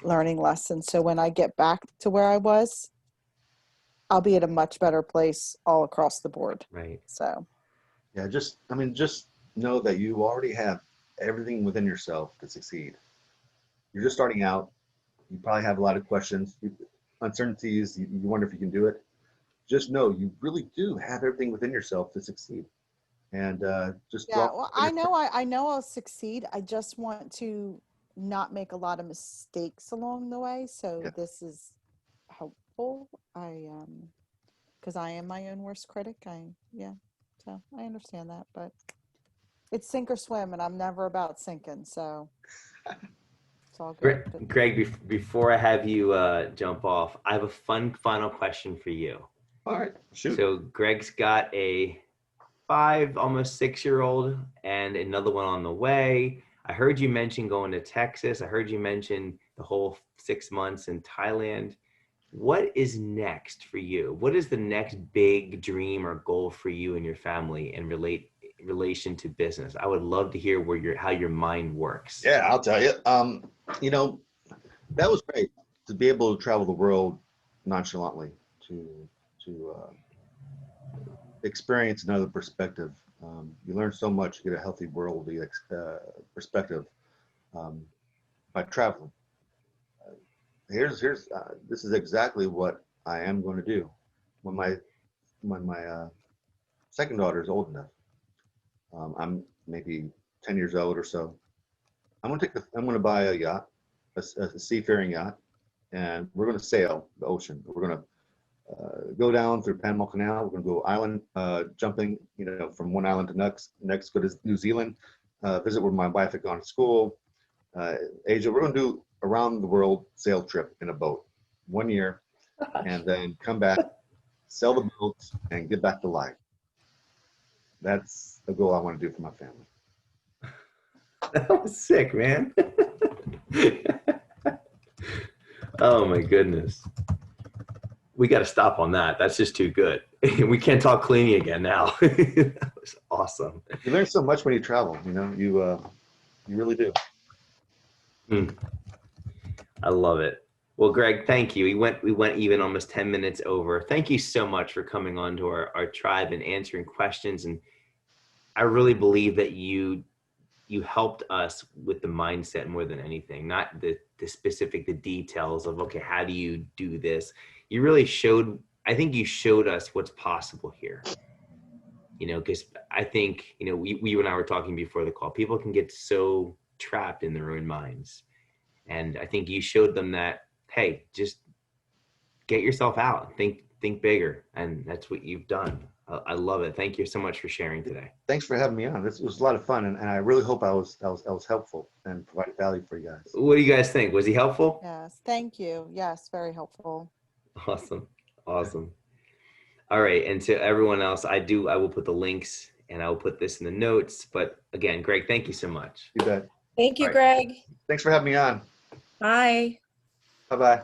learning lesson. So when I get back to where I was, I'll be at a much better place all across the board. Right. So. Yeah, just know that you already have everything within yourself to succeed. You're just starting out. You probably have a lot of questions, uncertainties. You wonder if you can do it. Just know you really do have everything within yourself to succeed. And just well, I know I'll succeed. I just want to not make a lot of mistakes along the way. So this is helpful. Because I am my own worst critic. So I understand that, but it's sink or swim, and I'm never about sinking. So it's all good. Greg, before I have you jump off, I have a fun final question for you. All right, shoot. So Greg's got a 5, almost 6-year-old and another one on the way. I heard you mention going to Texas. I heard you mention the whole 6 months in Thailand. What is next for you? What is the next big dream or goal for you and your family in relation to business? I would love to hear how your mind works. Yeah, I'll tell you. You know, that was great to be able to travel the world nonchalantly, to experience another perspective. You learn so much, you get a healthy worldly perspective by traveling. This is exactly what I am going to do when my second daughter is old enough. I'm maybe 10 years old or so. I'm going to buy a yacht, a seafaring yacht, and we're going to sail the ocean. We're going to go down through Panama Canal. We're going to go island jumping, you know, from one island to next go to New Zealand, visit where my wife had gone to school, Asia. We're going to do around the world sail trip in a boat, 1 year, and then come back, sell the boat, and get back to life. That's the goal I want to do for my family. That was sick, man. Oh my goodness. We got to stop on that. That's just too good. We can't talk cleaning again now. That was awesome. You learn so much when you travel, you know, you really do. I love it. Well, Greg, thank you. We went even almost 10 minutes over. Thank you so much for coming on to our tribe and answering questions. And I really believe that you helped us with the mindset more than anything, not the specific, the details of, okay, how do you do this? You really I think you showed us what's possible here, you know, because I think, you know, you and I were talking before the call, people can get so trapped in their own minds. And I think you showed them that, hey, just get yourself out, think bigger. And that's what you've done. I love it. Thank you so much for sharing today. Thanks for having me on. This was a lot of fun, and I really hope I was helpful and provided value for you guys. What do you guys think? Was he helpful? Yes, thank you. Yes, very helpful. Awesome. All right. And to everyone else, I will put the links and I will put this in the notes. But again, Greg, thank you so much. You bet. Thank you, All right. Greg. Thanks for having me on. Bye. Bye-bye.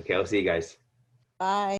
Okay. I'll see you guys. Bye.